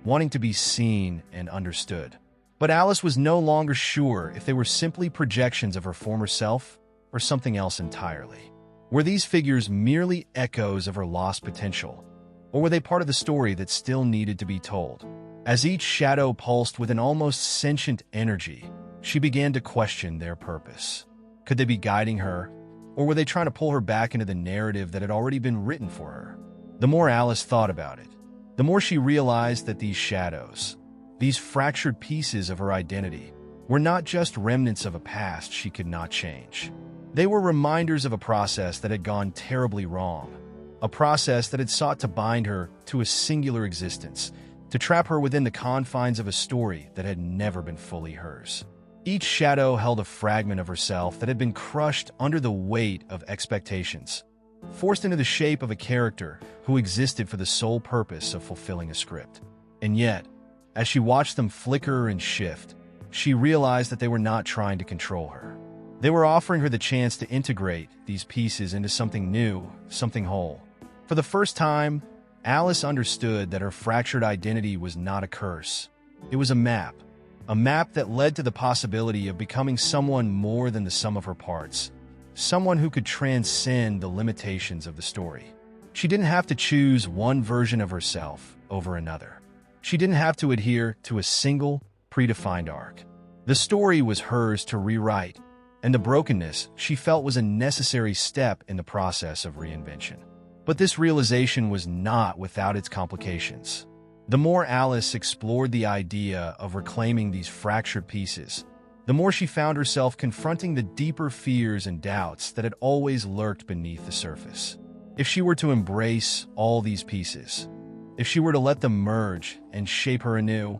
wanting to be seen and understood. But Alice was no longer sure if they were simply projections of her former self or something else entirely. Were these figures merely echoes of her lost potential, or were they part of the story that still needed to be told? As each shadow pulsed with an almost sentient energy, she began to question their purpose. Could they be guiding her, or were they trying to pull her back into the narrative that had already been written for her? The more Alice thought about it, the more she realized that these shadows, these fractured pieces of her identity, were not just remnants of a past she could not change. They were reminders of a process that had gone terribly wrong, a process that had sought to bind her to a singular existence, to trap her within the confines of a story that had never been fully hers. Each shadow held a fragment of herself that had been crushed under the weight of expectations, forced into the shape of a character who existed for the sole purpose of fulfilling a script. And yet, as she watched them flicker and shift, she realized that they were not trying to control her. They were offering her the chance to integrate these pieces into something new, something whole. For the first time, Alice understood that her fractured identity was not a curse. It was a map that led to the possibility of becoming someone more than the sum of her parts, someone who could transcend the limitations of the story. She didn't have to choose one version of herself over another. She didn't have to adhere to a single, predefined arc. The story was hers to rewrite, and the brokenness she felt was a necessary step in the process of reinvention. But this realization was not without its complications. The more Alice explored the idea of reclaiming these fractured pieces, the more she found herself confronting the deeper fears and doubts that had always lurked beneath the surface. If she were to embrace all these pieces, if she were to let them merge and shape her anew,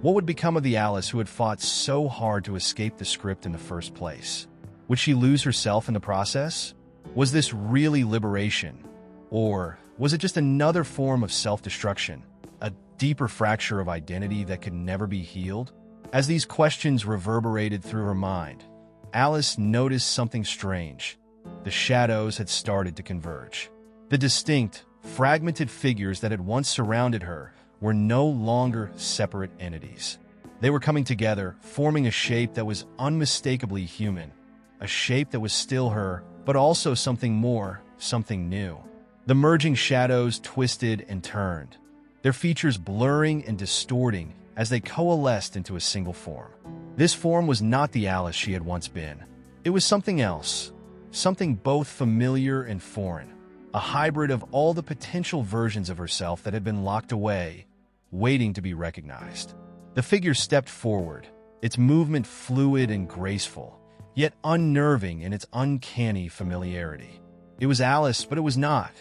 what would become of the Alice who had fought so hard to escape the script in the first place? Would she lose herself in the process? Was this really liberation? Or was it just another form of self-destruction, a deeper fracture of identity that could never be healed? As these questions reverberated through her mind, Alice noticed something strange. The shadows had started to converge. The distinct, fragmented figures that had once surrounded her were no longer separate entities. They were coming together, forming a shape that was unmistakably human, a shape that was still her, but also something more, something new. The merging shadows twisted and turned, their features blurring and distorting as they coalesced into a single form. This form was not the Alice she had once been. It was something else, something both familiar and foreign, a hybrid of all the potential versions of herself that had been locked away, waiting to be recognized. The figure stepped forward, its movement fluid and graceful, yet unnerving in its uncanny familiarity. It was Alice, but it was not.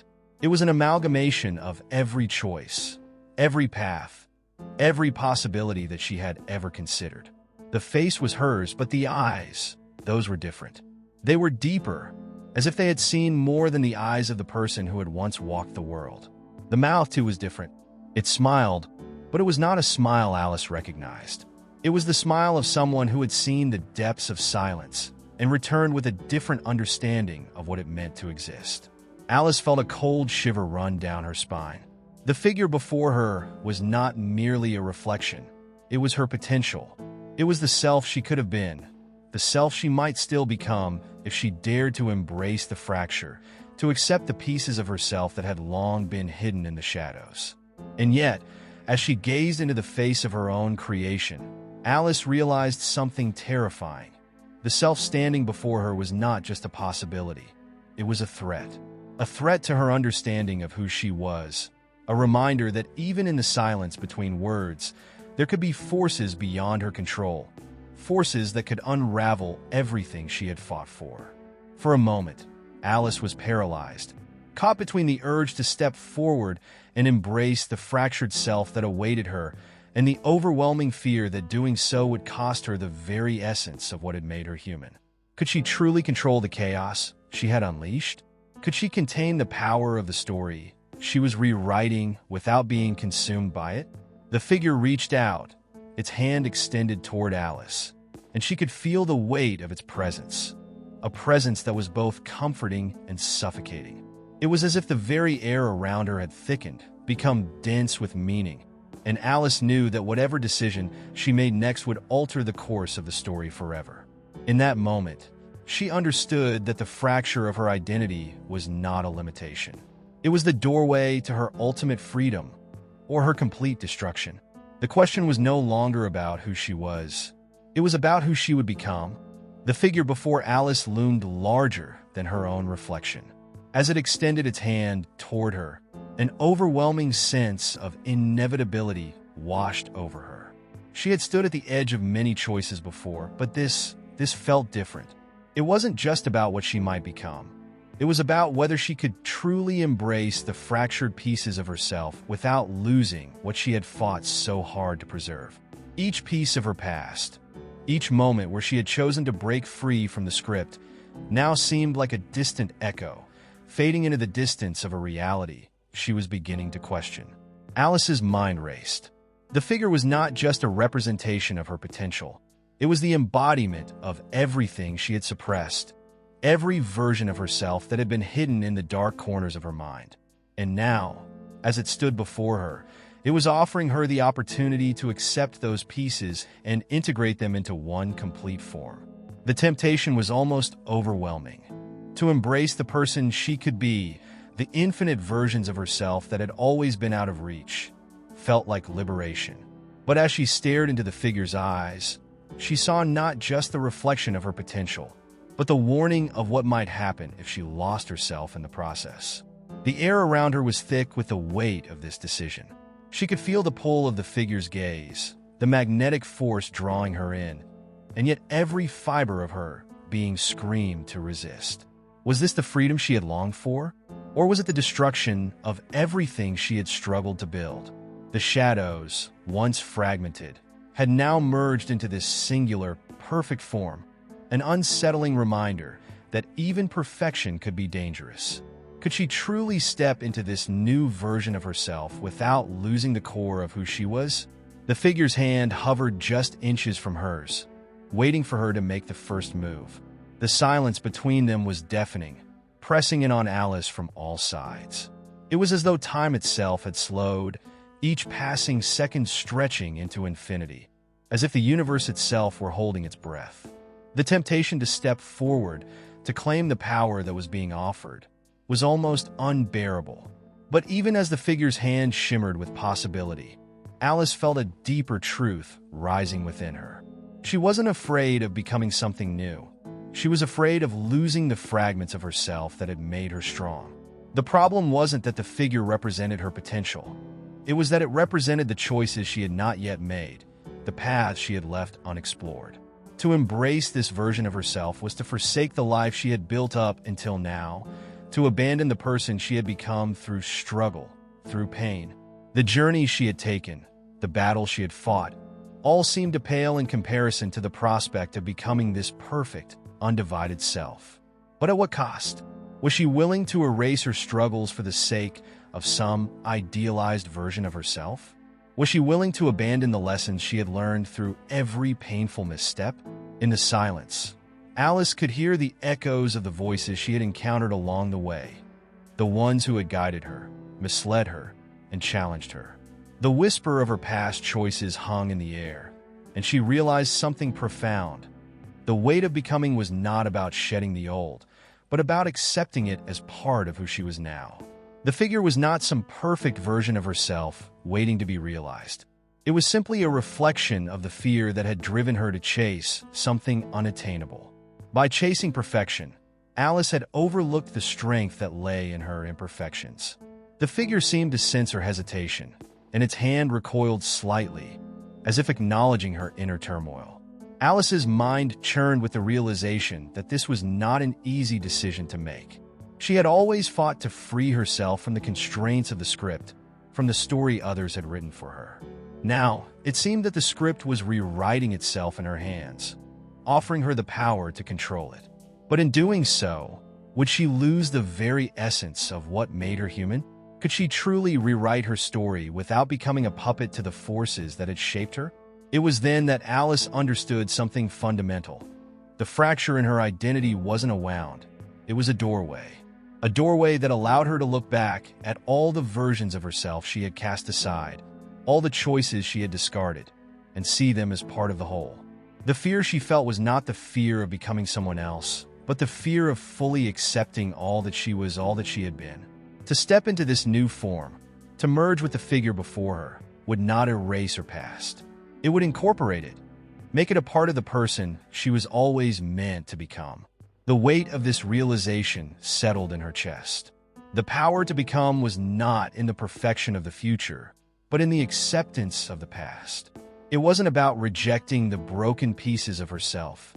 It was an amalgamation of every choice, every path, every possibility that she had ever considered. The face was hers, but the eyes, those were different. They were deeper, as if they had seen more than the eyes of the person who had once walked the world. The mouth, too, was different. It smiled, but it was not a smile Alice recognized. It was the smile of someone who had seen the depths of silence and returned with a different understanding of what it meant to exist. Alice felt a cold shiver run down her spine. The figure before her was not merely a reflection. It was her potential. It was the self she could have been, the self she might still become if she dared to embrace the fracture, to accept the pieces of herself that had long been hidden in the shadows. And yet, as she gazed into the face of her own creation, Alice realized something terrifying. The self standing before her was not just a possibility. It was a threat to her understanding of who she was, a reminder that even in the silence between words, there could be forces beyond her control, forces that could unravel everything she had fought for. For a moment, Alice was paralyzed, caught between the urge to step forward and embrace the fractured self that awaited her and the overwhelming fear that doing so would cost her the very essence of what had made her human. Could she truly control the chaos she had unleashed? Could she contain the power of the story she was rewriting without being consumed by it? The figure reached out, its hand extended toward Alice, and she could feel the weight of its presence, a presence that was both comforting and suffocating. It was as if the very air around her had thickened, become dense with meaning, and Alice knew that whatever decision she made next would alter the course of the story forever. In that moment, she understood that the fracture of her identity was not a limitation. It was the doorway to her ultimate freedom, or her complete destruction. The question was no longer about who she was. It was about who she would become. The figure before Alice loomed larger than her own reflection. As it extended its hand toward her, an overwhelming sense of inevitability washed over her. She had stood at the edge of many choices before, but this felt different. It wasn't just about what she might become. It was about whether she could truly embrace the fractured pieces of herself without losing what she had fought so hard to preserve. Each piece of her past, each moment where she had chosen to break free from the script, now seemed like a distant echo, fading into the distance of a reality she was beginning to question. Alice's mind raced. The figure was not just a representation of her potential. It was the embodiment of everything she had suppressed, every version of herself that had been hidden in the dark corners of her mind. And now, as it stood before her, it was offering her the opportunity to accept those pieces and integrate them into one complete form. The temptation was almost overwhelming. To embrace the person she could be, the infinite versions of herself that had always been out of reach, felt like liberation. But as she stared into the figure's eyes, she saw not just the reflection of her potential, but the warning of what might happen if she lost herself in the process. The air around her was thick with the weight of this decision. She could feel the pull of the figure's gaze, the magnetic force drawing her in, and yet every fiber of her being screamed to resist. Was this the freedom she had longed for? Or was it the destruction of everything she had struggled to build? The shadows, once fragmented, had now merged into this singular, perfect form, an unsettling reminder that even perfection could be dangerous. Could she truly step into this new version of herself without losing the core of who she was? The figure's hand hovered just inches from hers, waiting for her to make the first move. The silence between them was deafening, pressing in on Alice from all sides. It was as though time itself had slowed, each passing second stretching into infinity, as if the universe itself were holding its breath. The temptation to step forward, to claim the power that was being offered, was almost unbearable. But even as the figure's hand shimmered with possibility, Alice felt a deeper truth rising within her. She wasn't afraid of becoming something new. She was afraid of losing the fragments of herself that had made her strong. The problem wasn't that the figure represented her potential. It was that it represented the choices she had not yet made, the paths she had left unexplored. To embrace this version of herself was to forsake the life she had built up until now, to abandon the person she had become through struggle, through pain. The journey she had taken, the battle she had fought, all seemed to pale in comparison to the prospect of becoming this perfect, undivided self. But at what cost? Was she willing to erase her struggles for the sake of some idealized version of herself? Was she willing to abandon the lessons she had learned through every painful misstep? In the silence, Alice could hear the echoes of the voices she had encountered along the way, the ones who had guided her, misled her, and challenged her. The whisper of her past choices hung in the air, and she realized something profound. The weight of becoming was not about shedding the old, but about accepting it as part of who she was now. The figure was not some perfect version of herself waiting to be realized. It was simply a reflection of the fear that had driven her to chase something unattainable. By chasing perfection, Alice had overlooked the strength that lay in her imperfections. The figure seemed to sense her hesitation, and its hand recoiled slightly, as if acknowledging her inner turmoil. Alice's mind churned with the realization that this was not an easy decision to make. She had always fought to free herself from the constraints of the script, from the story others had written for her. Now, it seemed that the script was rewriting itself in her hands, offering her the power to control it. But in doing so, would she lose the very essence of what made her human? Could she truly rewrite her story without becoming a puppet to the forces that had shaped her? It was then that Alice understood something fundamental. The fracture in her identity wasn't a wound. It was a doorway. A doorway that allowed her to look back at all the versions of herself she had cast aside, all the choices she had discarded, and see them as part of the whole. The fear she felt was not the fear of becoming someone else, but the fear of fully accepting all that she was, all that she had been. To step into this new form, to merge with the figure before her, would not erase her past. It would incorporate it, make it a part of the person she was always meant to become. The weight of this realization settled in her chest. The power to become was not in the perfection of the future, but in the acceptance of the past. It wasn't about rejecting the broken pieces of herself.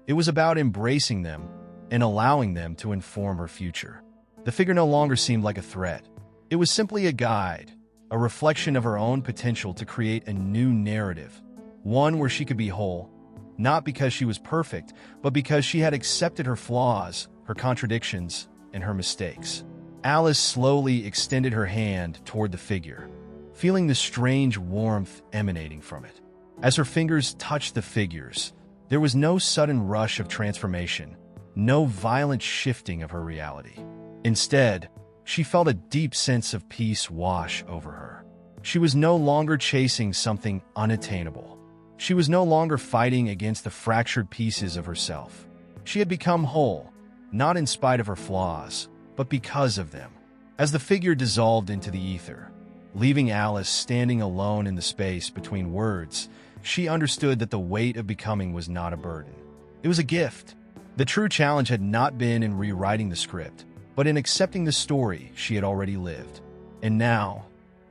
It was about embracing them and allowing them to inform her future. The figure no longer seemed like a threat. It was simply a guide, a reflection of her own potential to create a new narrative, one where she could be whole, not because she was perfect, but because she had accepted her flaws, her contradictions, and her mistakes. Alice slowly extended her hand toward the figure, feeling the strange warmth emanating from it. As her fingers touched the figures, there was no sudden rush of transformation, no violent shifting of her reality. Instead, she felt a deep sense of peace wash over her. She was no longer chasing something unattainable. She was no longer fighting against the fractured pieces of herself. She had become whole, not in spite of her flaws, but because of them. As the figure dissolved into the ether, Leaving Alice standing alone in the space between words, she understood that the weight of becoming was not a burden. It was a gift. The true challenge had not been in rewriting the script, but in accepting the story she had already lived. And now,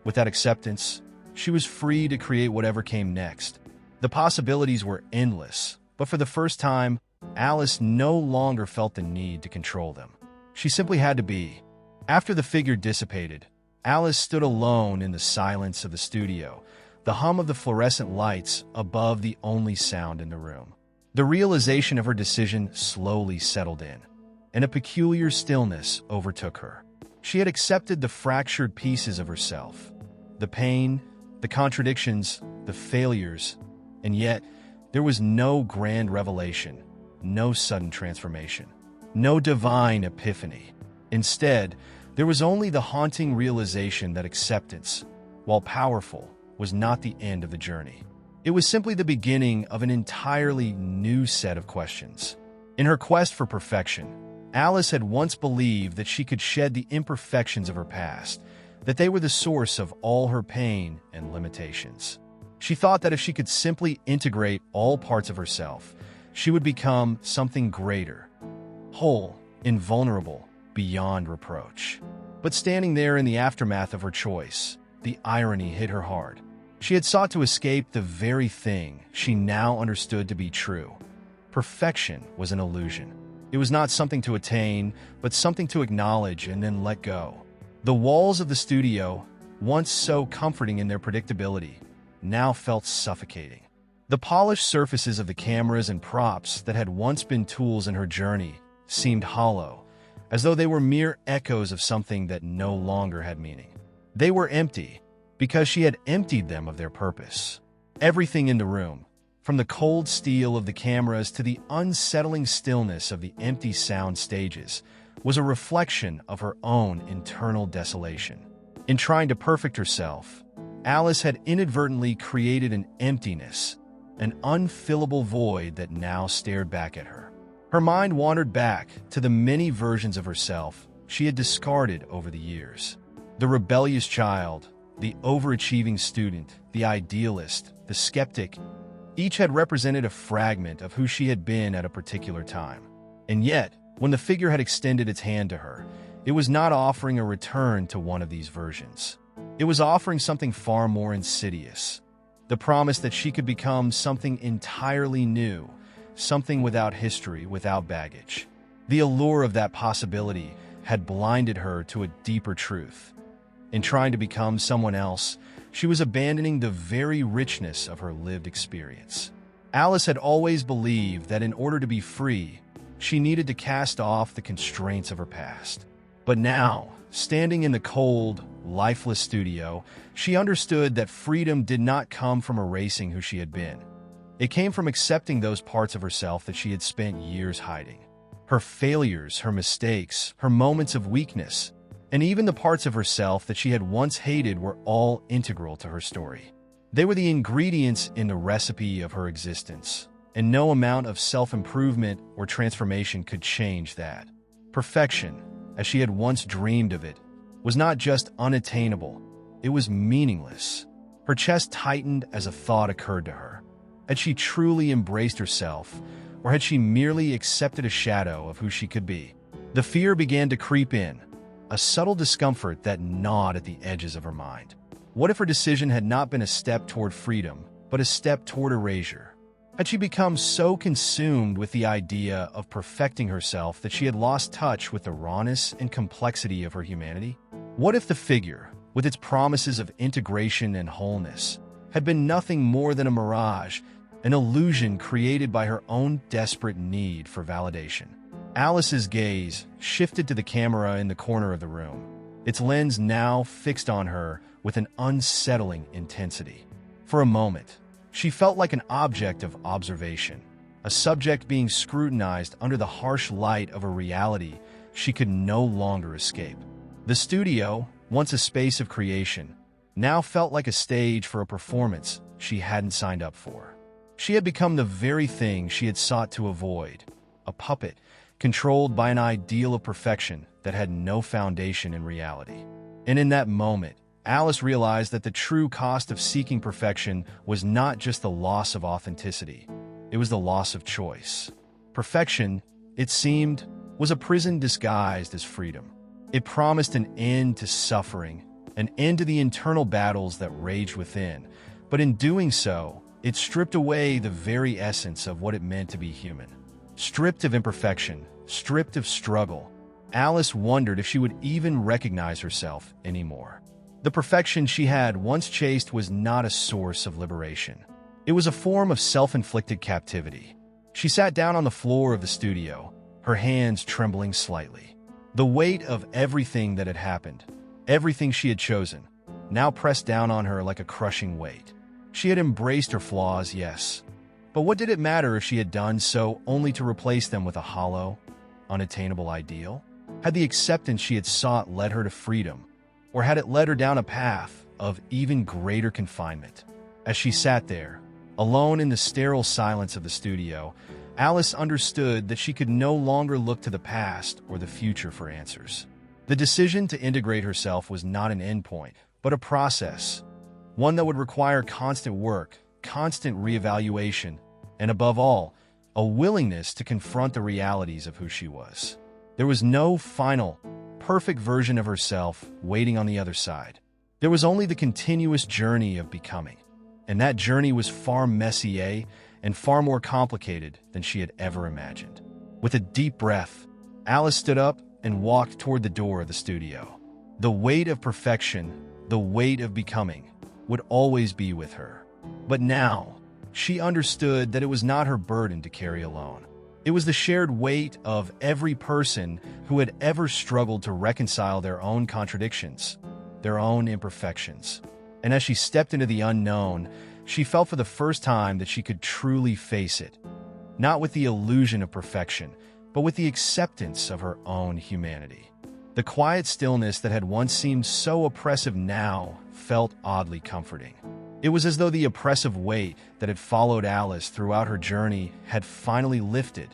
with that acceptance, she was free to create whatever came next. The possibilities were endless, but for the first time, Alice no longer felt the need to control them. She simply had to be. After the figure dissipated, Alice stood alone in the silence of the studio, the hum of the fluorescent lights above the only sound in the room. The realization of her decision slowly settled in, and a peculiar stillness overtook her. She had accepted the fractured pieces of herself, the pain, the contradictions, the failures, and yet there was no grand revelation, no sudden transformation, no divine epiphany. Instead, there was only the haunting realization that acceptance, while powerful, was not the end of the journey. It was simply the beginning of an entirely new set of questions. In her quest for perfection, Alice had once believed that she could shed the imperfections of her past, that they were the source of all her pain and limitations. She thought that if she could simply integrate all parts of herself, she would become something greater, whole, invulnerable, beyond reproach. But standing there in the aftermath of her choice, the irony hit her hard. She had sought to escape the very thing she now understood to be true. Perfection was an illusion. It was not something to attain, but something to acknowledge and then let go. The walls of the studio, once so comforting in their predictability, now felt suffocating. The polished surfaces of the cameras and props that had once been tools in her journey seemed hollow, as though they were mere echoes of something that no longer had meaning. They were empty, because she had emptied them of their purpose. Everything in the room, from the cold steel of the cameras to the unsettling stillness of the empty sound stages, was a reflection of her own internal desolation. In trying to perfect herself, Alice had inadvertently created an emptiness, an unfillable void that now stared back at her. Her mind wandered back to the many versions of herself she had discarded over the years. The rebellious child, the overachieving student, the idealist, the skeptic, each had represented a fragment of who she had been at a particular time. And yet, when the figure had extended its hand to her, it was not offering a return to one of these versions. It was offering something far more insidious, the promise that she could become something entirely new, something without history, without baggage. The allure of that possibility had blinded her to a deeper truth. In trying to become someone else, she was abandoning the very richness of her lived experience. Alice had always believed that in order to be free, she needed to cast off the constraints of her past. But now, standing in the cold, lifeless studio, she understood that freedom did not come from erasing who she had been. It came from accepting those parts of herself that she had spent years hiding. Her failures, her mistakes, her moments of weakness, and even the parts of herself that she had once hated were all integral to her story. They were the ingredients in the recipe of her existence, and no amount of self-improvement or transformation could change that. Perfection, as she had once dreamed of it, was not just unattainable, it was meaningless. Her chest tightened as a thought occurred to her. Had she truly embraced herself, or had she merely accepted a shadow of who she could be? The fear began to creep in, a subtle discomfort that gnawed at the edges of her mind. What if her decision had not been a step toward freedom, but a step toward erasure? Had she become so consumed with the idea of perfecting herself that she had lost touch with the rawness and complexity of her humanity? What if the figure, with its promises of integration and wholeness, had been nothing more than a mirage, an illusion created by her own desperate need for validation? Alice's gaze shifted to the camera in the corner of the room, its lens now fixed on her with an unsettling intensity. For a moment, she felt like an object of observation, a subject being scrutinized under the harsh light of a reality she could no longer escape. The studio, once a space of creation, now felt like a stage for a performance she hadn't signed up for. She had become the very thing she had sought to avoid, a puppet controlled by an ideal of perfection that had no foundation in reality. And in that moment, Alice realized that the true cost of seeking perfection was not just the loss of authenticity, it was the loss of choice. Perfection, it seemed, was a prison disguised as freedom. It promised an end to suffering, an end to the internal battles that raged within, but in doing so, it stripped away the very essence of what it meant to be human. Stripped of imperfection, stripped of struggle, Alice wondered if she would even recognize herself anymore. The perfection she had once chased was not a source of liberation. It was a form of self-inflicted captivity. She sat down on the floor of the studio, her hands trembling slightly. The weight of everything that had happened, everything she had chosen, now pressed down on her like a crushing weight. She had embraced her flaws, yes. But what did it matter if she had done so only to replace them with a hollow, unattainable ideal? Had the acceptance she had sought led her to freedom, or had it led her down a path of even greater confinement? As she sat there, alone in the sterile silence of the studio, Alice understood that she could no longer look to the past or the future for answers. The decision to integrate herself was not an endpoint, but a process, one that would require constant work, constant reevaluation, and above all, a willingness to confront the realities of who she was. There was no final, perfect version of herself waiting on the other side. There was only the continuous journey of becoming. And that journey was far messier and far more complicated than she had ever imagined. With a deep breath, Alice stood up and walked toward the door of the studio. The weight of perfection, the weight of becoming, would always be with her. But now, she understood that it was not her burden to carry alone. It was the shared weight of every person who had ever struggled to reconcile their own contradictions, their own imperfections. And as she stepped into the unknown, she felt for the first time that she could truly face it, not with the illusion of perfection, but with the acceptance of her own humanity. The quiet stillness that had once seemed so oppressive now felt oddly comforting. It was as though the oppressive weight that had followed Alice throughout her journey had finally lifted,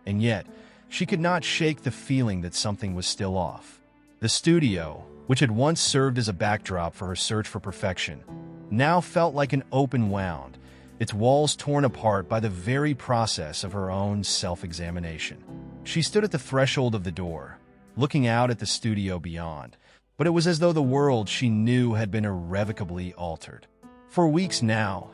and yet she could not shake the feeling that something was still off. The studio, which had once served as a backdrop for her search for perfection, now felt like an open wound, its walls torn apart by the very process of her own self-examination. She stood at the threshold of the door, looking out at the studio beyond, but it was as though the world she knew had been irrevocably altered. For weeks now,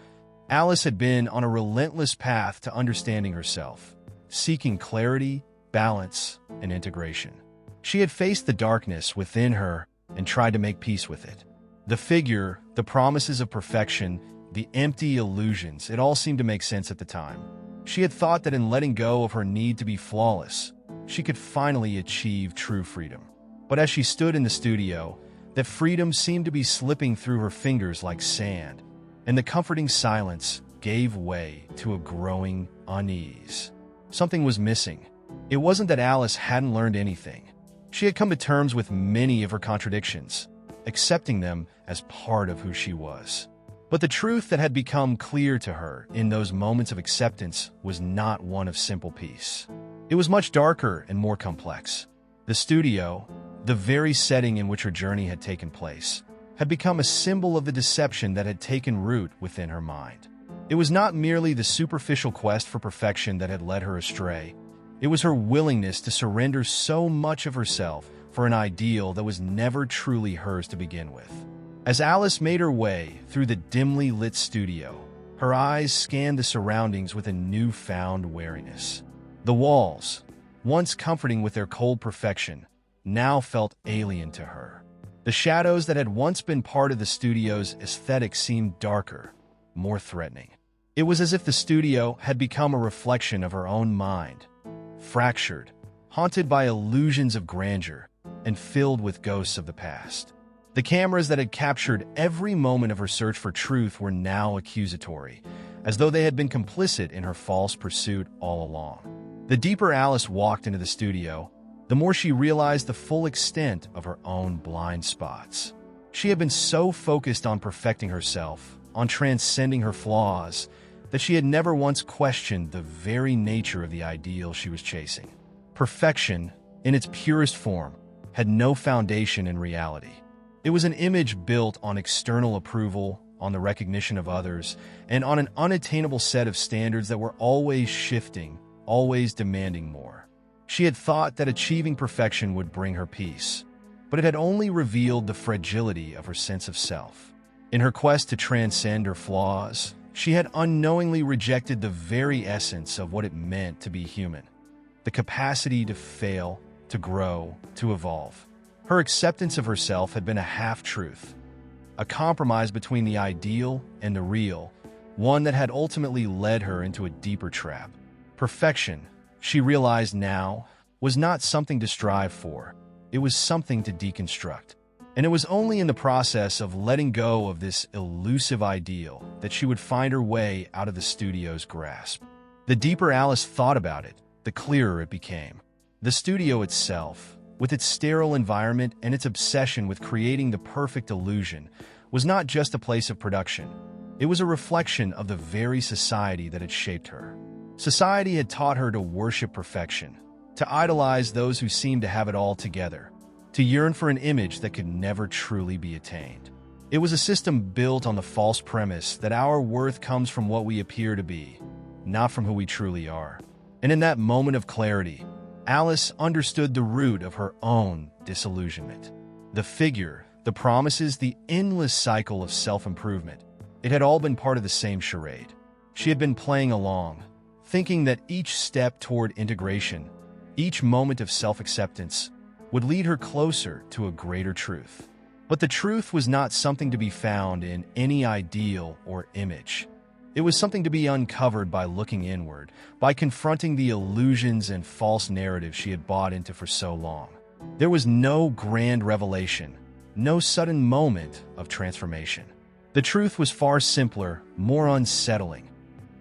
Alice had been on a relentless path to understanding herself, seeking clarity, balance, and integration. She had faced the darkness within her and tried to make peace with it. The figure, the promises of perfection, the empty illusions, it all seemed to make sense at the time. She had thought that in letting go of her need to be flawless, she could finally achieve true freedom. But as she stood in the studio, that freedom seemed to be slipping through her fingers like sand, and the comforting silence gave way to a growing unease. Something was missing. It wasn't that Alice hadn't learned anything. She had come to terms with many of her contradictions, accepting them as part of who she was. But the truth that had become clear to her in those moments of acceptance was not one of simple peace. It was much darker and more complex. The studio, the very setting in which her journey had taken place, had become a symbol of the deception that had taken root within her mind. It was not merely the superficial quest for perfection that had led her astray. It was her willingness to surrender so much of herself for an ideal that was never truly hers to begin with. As Alice made her way through the dimly lit studio, her eyes scanned the surroundings with a newfound wariness. The walls, once comforting with their cold perfection, now felt alien to her. The shadows that had once been part of the studio's aesthetic seemed darker, more threatening. It was as if the studio had become a reflection of her own mind, fractured, haunted by illusions of grandeur, and filled with ghosts of the past. The cameras that had captured every moment of her search for truth were now accusatory, as though they had been complicit in her false pursuit all along. The deeper Alice walked into the studio, the more she realized the full extent of her own blind spots. She had been so focused on perfecting herself, on transcending her flaws, that she had never once questioned the very nature of the ideal she was chasing. Perfection, in its purest form, had no foundation in reality. It was an image built on external approval, on the recognition of others, and on an unattainable set of standards that were always shifting, always demanding more. She had thought that achieving perfection would bring her peace, but it had only revealed the fragility of her sense of self. In her quest to transcend her flaws, she had unknowingly rejected the very essence of what it meant to be human, the capacity to fail, to grow, to evolve. Her acceptance of herself had been a half-truth, a compromise between the ideal and the real, one that had ultimately led her into a deeper trap. Perfection, she realized now, was not something to strive for. It was something to deconstruct. And it was only in the process of letting go of this elusive ideal that she would find her way out of the studio's grasp. The deeper Alice thought about it, the clearer it became. The studio itself, with its sterile environment and its obsession with creating the perfect illusion, was not just a place of production. It was a reflection of the very society that had shaped her. Society had taught her to worship perfection, to idolize those who seemed to have it all together, to yearn for an image that could never truly be attained. It was a system built on the false premise that our worth comes from what we appear to be, not from who we truly are. And in that moment of clarity, Alice understood the root of her own disillusionment. The figure, the promises, the endless cycle of self-improvement. It had all been part of the same charade. She had been playing along, thinking that each step toward integration, each moment of self-acceptance, would lead her closer to a greater truth. But the truth was not something to be found in any ideal or image. It was something to be uncovered by looking inward, by confronting the illusions and false narratives she had bought into for so long. There was no grand revelation, no sudden moment of transformation. The truth was far simpler, more unsettling.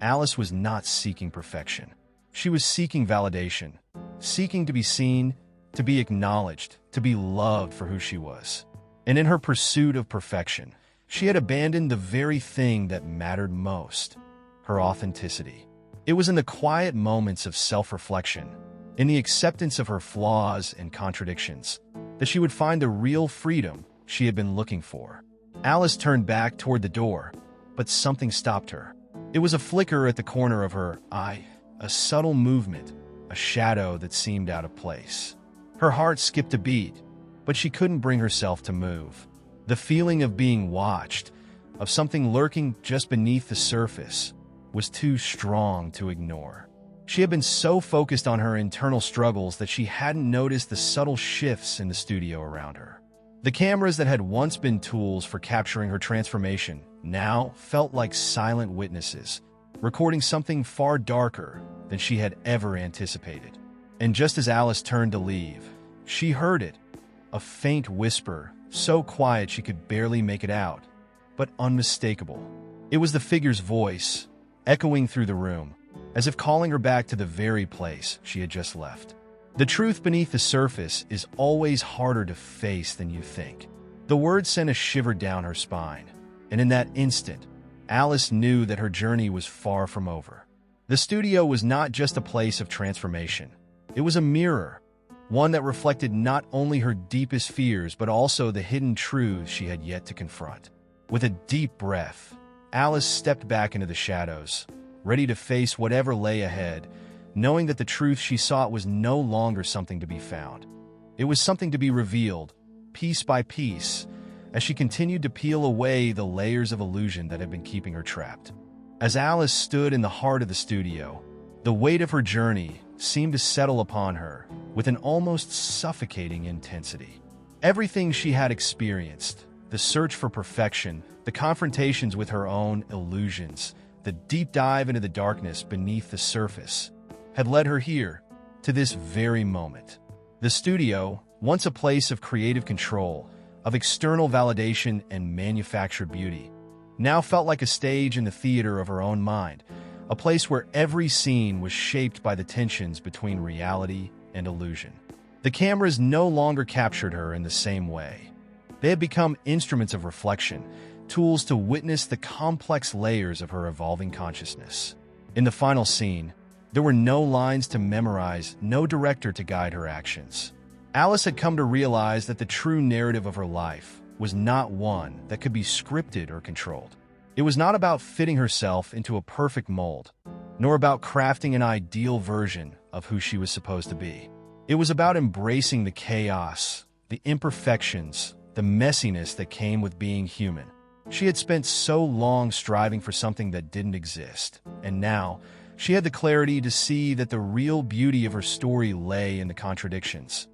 Alice was not seeking perfection. She was seeking validation, seeking to be seen, to be acknowledged, to be loved for who she was. And in her pursuit of perfection, she had abandoned the very thing that mattered most, her authenticity. It was in the quiet moments of self-reflection, in the acceptance of her flaws and contradictions, that she would find the real freedom she had been looking for. Alice turned back toward the door, but something stopped her. It was a flicker at the corner of her eye, a subtle movement, a shadow that seemed out of place. Her heart skipped a beat, but she couldn't bring herself to move. The feeling of being watched, of something lurking just beneath the surface, was too strong to ignore. She had been so focused on her internal struggles that she hadn't noticed the subtle shifts in the studio around her. The cameras that had once been tools for capturing her transformation now felt like silent witnesses, recording something far darker than she had ever anticipated. And just as Alice turned to leave, she heard it, a faint whisper, so quiet she could barely make it out, but unmistakable. It was the figure's voice, echoing through the room, as if calling her back to the very place she had just left. The truth beneath the surface is always harder to face than you think. The words sent a shiver down her spine, and in that instant, Alice knew that her journey was far from over. The studio was not just a place of transformation. It was a mirror, one that reflected not only her deepest fears but also the hidden truths she had yet to confront. With a deep breath, Alice stepped back into the shadows, ready to face whatever lay ahead, knowing that the truth she sought was no longer something to be found. It was something to be revealed, piece by piece, as she continued to peel away the layers of illusion that had been keeping her trapped. As Alice stood in the heart of the studio, the weight of her journey seemed to settle upon her with an almost suffocating intensity. Everything she had experienced, the search for perfection, the confrontations with her own illusions, the deep dive into the darkness beneath the surface, had led her here, to this very moment. The studio, once a place of creative control, of external validation and manufactured beauty, now felt like a stage in the theater of her own mind, a place where every scene was shaped by the tensions between reality and illusion. The cameras no longer captured her in the same way. They had become instruments of reflection, tools to witness the complex layers of her evolving consciousness. In the final scene, there were no lines to memorize, no director to guide her actions. Alice had come to realize that the true narrative of her life was not one that could be scripted or controlled. It was not about fitting herself into a perfect mold, nor about crafting an ideal version of who she was supposed to be. It was about embracing the chaos, the imperfections, the messiness that came with being human. She had spent so long striving for something that didn't exist, and now she had the clarity to see that the real beauty of her story lay in the contradictions,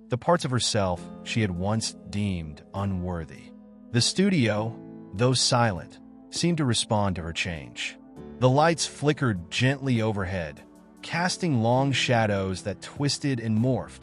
the parts of herself she had once deemed unworthy. The studio, though silent, seemed to respond to her change. The lights flickered gently overhead, casting long shadows that twisted and morphed,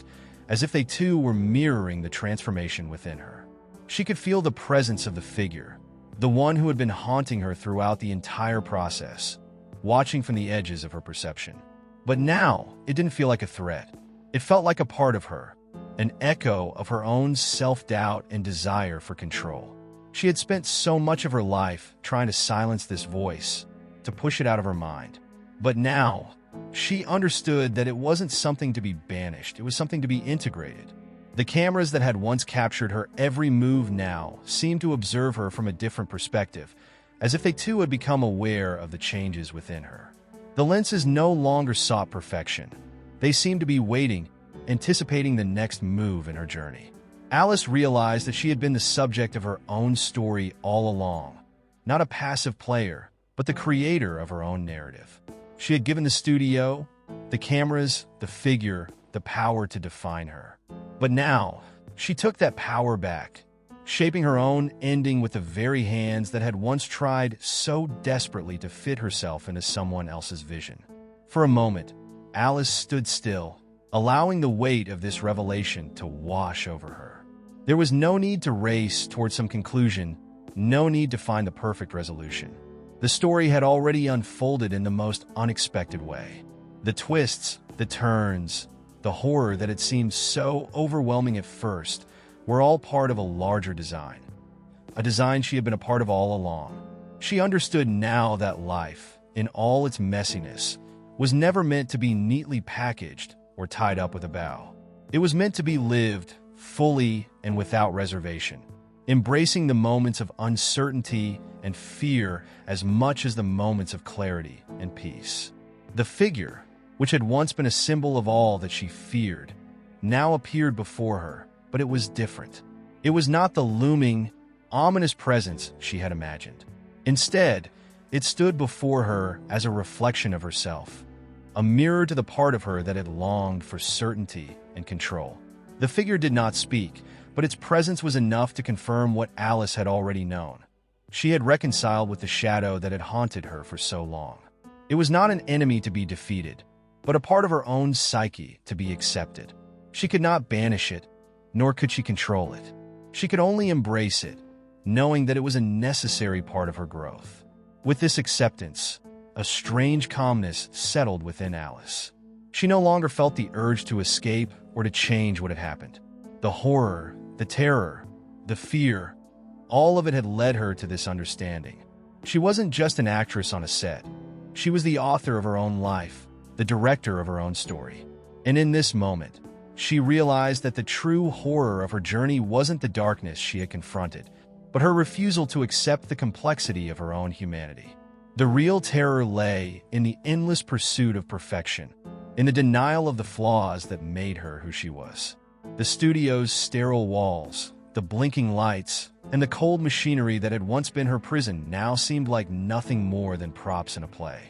as if they too were mirroring the transformation within her. She could feel the presence of the figure, the one who had been haunting her throughout the entire process, watching from the edges of her perception. But now, it didn't feel like a threat. It felt like a part of her, an echo of her own self-doubt and desire for control. She had spent so much of her life trying to silence this voice, to push it out of her mind. But now, she understood that it wasn't something to be banished, it was something to be integrated. The cameras that had once captured her every move now seemed to observe her from a different perspective, as if they too had become aware of the changes within her. The lenses no longer sought perfection. They seemed to be waiting, anticipating the next move in her journey. Alice realized that she had been the subject of her own story all along, not a passive player, but the creator of her own narrative. She had given the studio, the cameras, the figure, the power to define her. But now, she took that power back, shaping her own ending with the very hands that had once tried so desperately to fit herself into someone else's vision. For a moment, Alice stood still, allowing the weight of this revelation to wash over her. There was no need to race toward some conclusion, no need to find the perfect resolution. The story had already unfolded in the most unexpected way. The twists, the turns, the horror that had seemed so overwhelming at first were all part of a larger design. A design she had been a part of all along. She understood now that life, in all its messiness, was never meant to be neatly packaged or tied up with a bow. It was meant to be lived fully and without reservation, embracing the moments of uncertainty and fear as much as the moments of clarity and peace. The figure, which had once been a symbol of all that she feared, now appeared before her, but it was different. It was not the looming, ominous presence she had imagined. Instead, it stood before her as a reflection of herself, a mirror to the part of her that had longed for certainty and control. The figure did not speak, but its presence was enough to confirm what Alice had already known. She had reconciled with the shadow that had haunted her for so long. It was not an enemy to be defeated, but a part of her own psyche to be accepted. She could not banish it, nor could she control it. She could only embrace it, knowing that it was a necessary part of her growth. With this acceptance, a strange calmness settled within Alice. She no longer felt the urge to escape or to change what had happened. The horror, the terror, the fear, all of it had led her to this understanding. She wasn't just an actress on a set. She was the author of her own life, the director of her own story. And in this moment, she realized that the true horror of her journey wasn't the darkness she had confronted, but her refusal to accept the complexity of her own humanity. The real terror lay in the endless pursuit of perfection, in the denial of the flaws that made her who she was. The studio's sterile walls, the blinking lights, and the cold machinery that had once been her prison now seemed like nothing more than props in a play.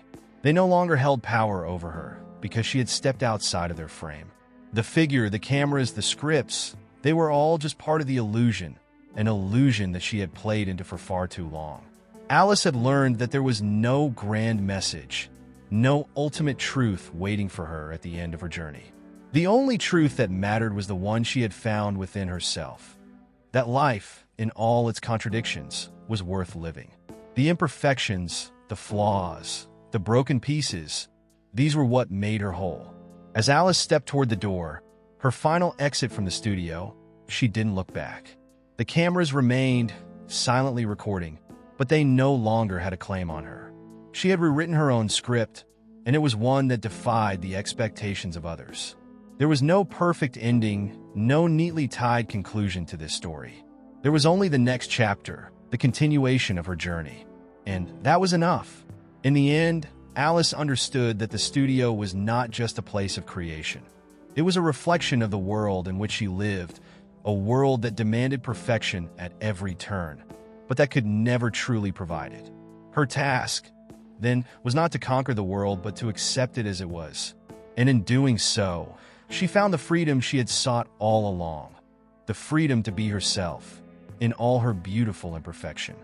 They no longer held power over her because she had stepped outside of their frame. The figure, the cameras, the scripts, they were all just part of the illusion, an illusion that she had played into for far too long. Alice had learned that there was no grand message, no ultimate truth waiting for her at the end of her journey. The only truth that mattered was the one she had found within herself. That life, in all its contradictions, was worth living. The imperfections, the flaws, the broken pieces, these were what made her whole. As Alice stepped toward the door, her final exit from the studio, she didn't look back. The cameras remained, silently recording, but they no longer had a claim on her. She had rewritten her own script, and it was one that defied the expectations of others. There was no perfect ending, no neatly tied conclusion to this story. There was only the next chapter, the continuation of her journey. And that was enough. In the end, Alice understood that the studio was not just a place of creation. It was a reflection of the world in which she lived, a world that demanded perfection at every turn, but that could never truly provide it. Her task, then, was not to conquer the world, but to accept it as it was. And in doing so, she found the freedom she had sought all along, the freedom to be herself, in all her beautiful imperfection.